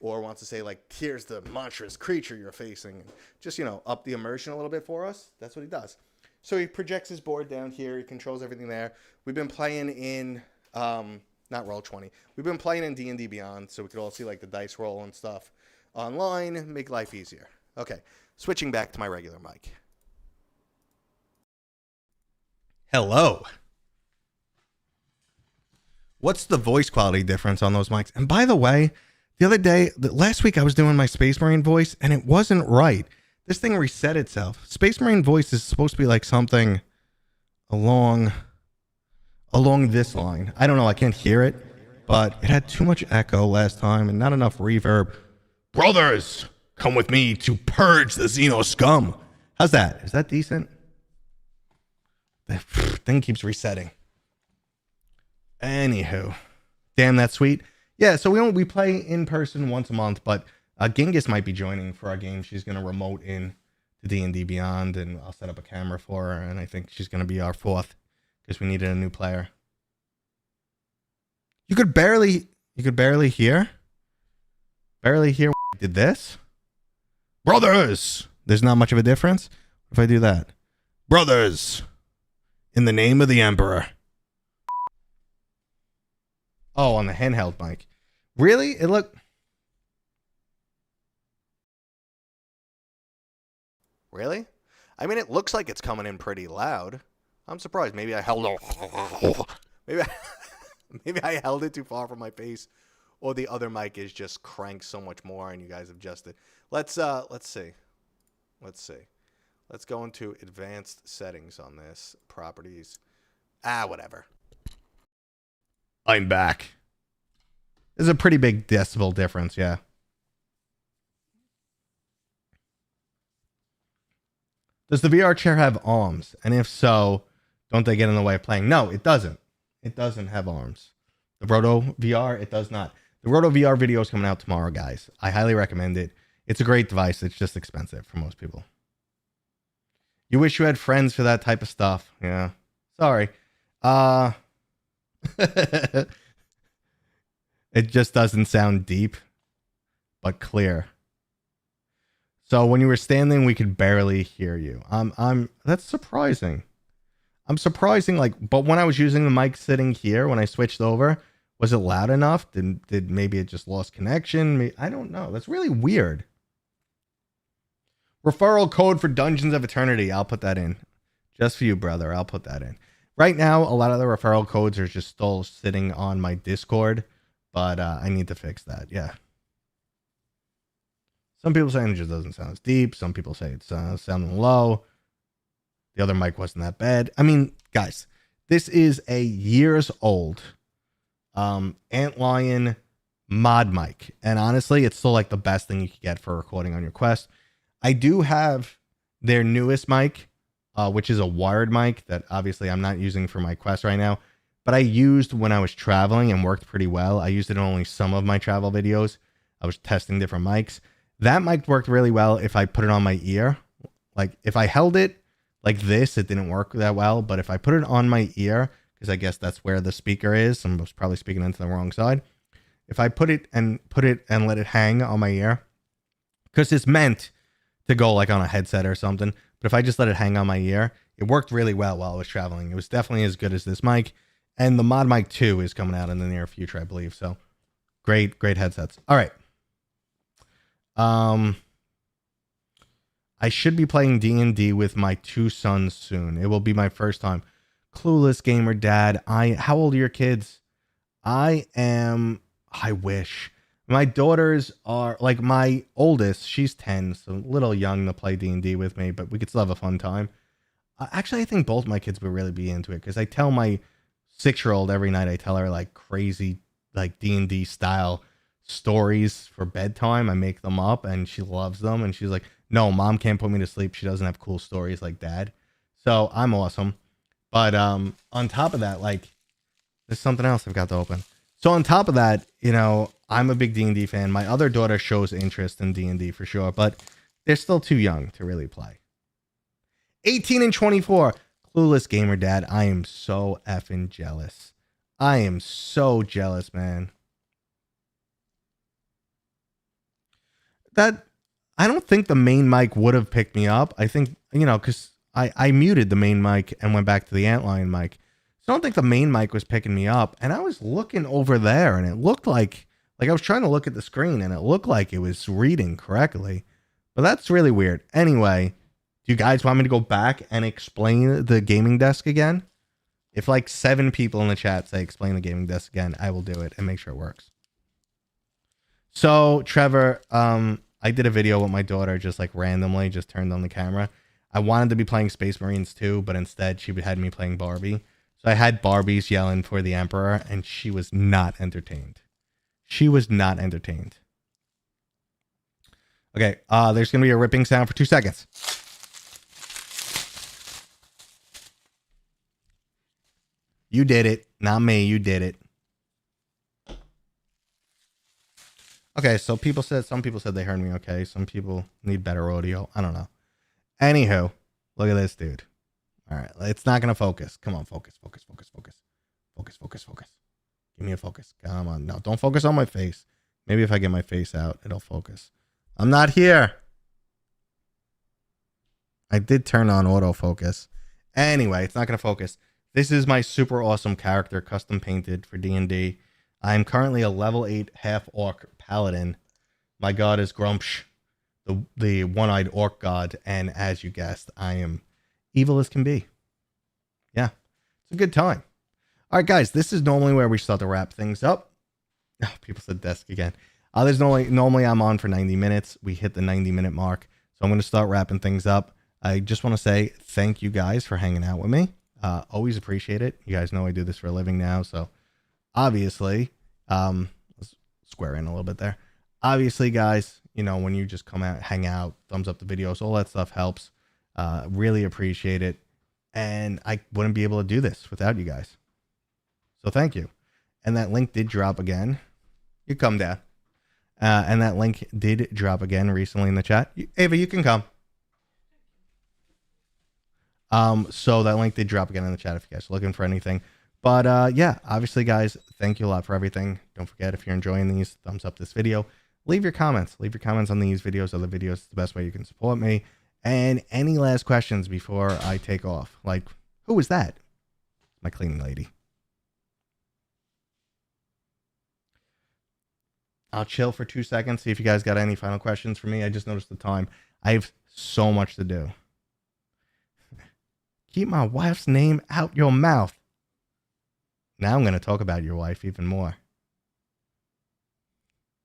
or wants to say like, here's the monstrous creature you're facing, and just, you know, up the immersion a little bit for us, that's what he does. So he projects his board down here. He controls everything there. We've been playing in, not Roll20. We've been playing in D&D Beyond, so we could all see like the dice roll and stuff online, make life easier. Okay, switching back to my regular mic. Hello. What's the voice quality difference on those mics? And by the way, last week I was doing my Space Marine voice and it wasn't right. This thing reset itself. Space Marine voice is supposed to be like something along this line. I don't know. I can't hear it, but it had too much echo last time and not enough reverb. Brothers, come with me to purge the Xeno scum. How's that? Is that decent? The thing keeps resetting. Anywho, damn, that's sweet. Yeah, so we play in person once a month, but Genghis might be joining for our game. She's going to remote in to D&D Beyond, and I'll set up a camera for her, and I think she's going to be our fourth because we needed a new player. You could barely hear when I did this. Brothers, there's not much of a difference if I do that. Brothers, in the name of the Emperor. Oh, on the handheld mic. Really? Really? I mean, it looks like it's coming in pretty loud. I'm surprised. Maybe I held maybe I held it too far from my face, or the other mic is just cranked so much more, and you guys have adjusted. Let's see. Let's go into advanced settings on this. Properties. Whatever. I'm back. There's a pretty big decibel difference, yeah. Does the VR chair have arms? And if so, don't they get in the way of playing? No, it doesn't. It doesn't have arms. The Roto VR, it does not. The Roto VR video is coming out tomorrow, guys. I highly recommend it. It's a great device. It's just expensive for most people. You wish you had friends for that type of stuff. Yeah. Sorry. It just doesn't sound deep, but clear. So when you were standing, we could barely hear you. That's surprising. I'm surprising, but when I was using the mic sitting here, when I switched over, was it loud enough? Did maybe it just lost connection? I don't know. That's really weird. Referral code for Dungeons of Eternity. I'll put that in. Just for you, brother. I'll put that in. Right now, a lot of the referral codes are just still sitting on my Discord, but I need to fix that. Yeah. Some people say it just doesn't sound as deep. Some people say it's sounding low. The other mic wasn't that bad. I mean, guys, this is a years old Antlion mod mic. And honestly, it's still like the best thing you could get for recording on your Quest. I do have their newest mic, which is a wired mic that obviously I'm not using for my Quest right now, but I used when I was traveling and worked pretty well. I used it in only some of my travel videos. I was testing different mics. That mic worked really well if I put it on my ear. Like if I held it like this, it didn't work that well. But if I put it on my ear, because I guess that's where the speaker is, I was probably speaking into the wrong side. If I put it and let it hang on my ear, because it's meant to go like on a headset or something. But if I just let it hang on my ear, it worked really well while I was traveling. It was definitely as good as this mic. And the Mod Mic 2 is coming out in the near future, I believe. So great headsets. All right. I should be playing D&D with my two sons soon. It will be my first time. Clueless gamer dad. How old are your kids? I wish. My daughters are like my oldest. She's 10, so a little young to play D&D with me, but we could still have a fun time. Actually, I think both my kids would really be into it because I tell my 6-year-old every night. I tell her like crazy like D&D style stories for bedtime. I make them up, and she loves them. And she's like, "No, mom can't put me to sleep. She doesn't have cool stories like dad." So I'm awesome. But on top of that, like there's something else I've got to open. So on top of that, you know, I'm a big D&D fan. My other daughter shows interest in D&D for sure, but they're still too young to really play. 18 and 24. Clueless gamer dad. I am so effing jealous. I am so jealous, man. That I don't think the main mic would have picked me up. I think, you know, because I muted the main mic and went back to the Antlion mic. So I don't think the main mic was picking me up. And I was looking over there, and it looked like I was trying to look at the screen, and it looked like it was reading correctly. But that's really weird. Anyway, do you guys want me to go back and explain the gaming desk again? If like 7 people in the chat say explain the gaming desk again, I will do it and make sure it works. So Trevor, I did a video with my daughter, just like randomly, just turned on the camera. I wanted to be playing Space Marines too, but instead she had me playing Barbie. So I had Barbies yelling for the Emperor, and she was not entertained. She was not entertained. Okay, there's going to be a ripping sound for 2 seconds. You did it. Not me. You did it. Okay, so some people said they heard me okay. Some people need better audio. I don't know. Anywho, look at this dude. All right, it's not going to focus. Come on, focus. Give me a focus. Come on. No, don't focus on my face. Maybe if I get my face out, it'll focus. I'm not here. I did turn on autofocus. Anyway, it's not going to focus. This is my super awesome character, custom painted for D&D. I'm currently a level 8 half-orc paladin. My god is Grumpsh, the one-eyed orc god, and as you guessed, I am evil as can be. Yeah, it's a good time. All right, guys, this is normally where we start to wrap things up. Oh, people said desk again. There's normally I'm on for 90 minutes. We hit the 90-minute mark, so I'm going to start wrapping things up. I just want to say thank you guys for hanging out with me. Always appreciate it. You guys know I do this for a living now, so obviously, let's square in a little bit there. Obviously, guys, you know, when you just come out, hang out, thumbs up the videos, all that stuff helps. Really appreciate it. And I wouldn't be able to do this without you guys. So thank you. And that link did drop again. You come down. And that link did drop again recently in the chat. Ava, you can come. So that link did drop again in the chat if you guys are looking for anything. But yeah, obviously, guys, thank you a lot for everything. Don't forget, if you're enjoying these, thumbs up this video. Leave your comments. Leave your comments on these videos, other videos. It's the best way you can support me. And any last questions before I take off? Like, who was that? My cleaning lady. I'll chill for 2 seconds, see if you guys got any final questions for me. I just noticed the time. I have so much to do. Keep my wife's name out your mouth. Now I'm going to talk about your wife even more.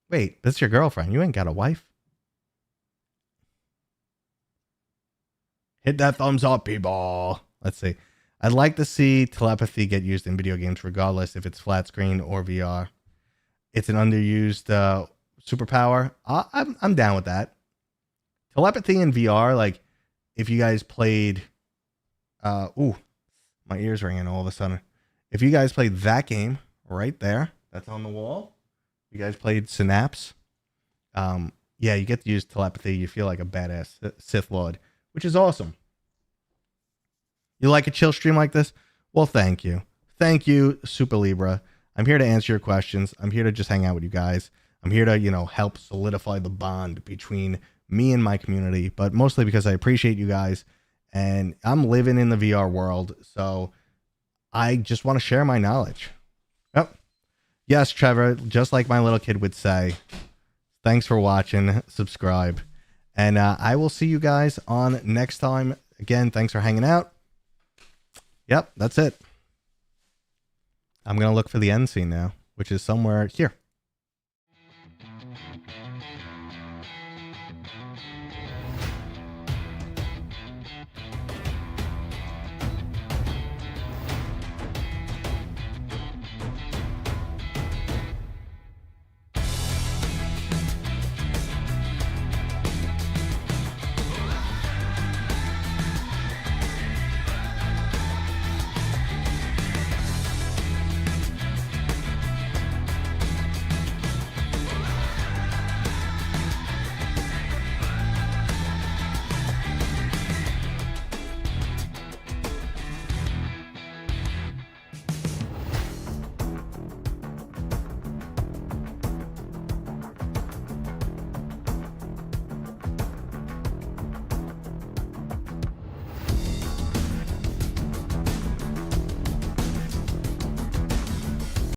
Wait, that's your girlfriend. You ain't got a wife. Hit that thumbs up, people. Let's see. I'd like to see telepathy get used in video games, regardless if it's flat screen or VR. It's an underused superpower. I'm down with that. Telepathy in VR, like if you guys played, ooh, my ears ringing all of a sudden. If you guys played that game right there, that's on the wall. You guys played Synapse. Yeah, you get to use telepathy. You feel like a badass Sith Lord, which is awesome. You like a chill stream like this? Well, thank you. Thank you, Super Libra. I'm here to answer your questions. I'm here to just hang out with you guys. I'm here to, you know, help solidify the bond between me and my community, but mostly because I appreciate you guys and I'm living in the VR world. So I just want to share my knowledge. Yep. Yes, Trevor, just like my little kid would say, thanks for watching, subscribe, and I will see you guys on next time. Again, thanks for hanging out. Yep, that's it. I'm going to look for the end scene now, which is somewhere here.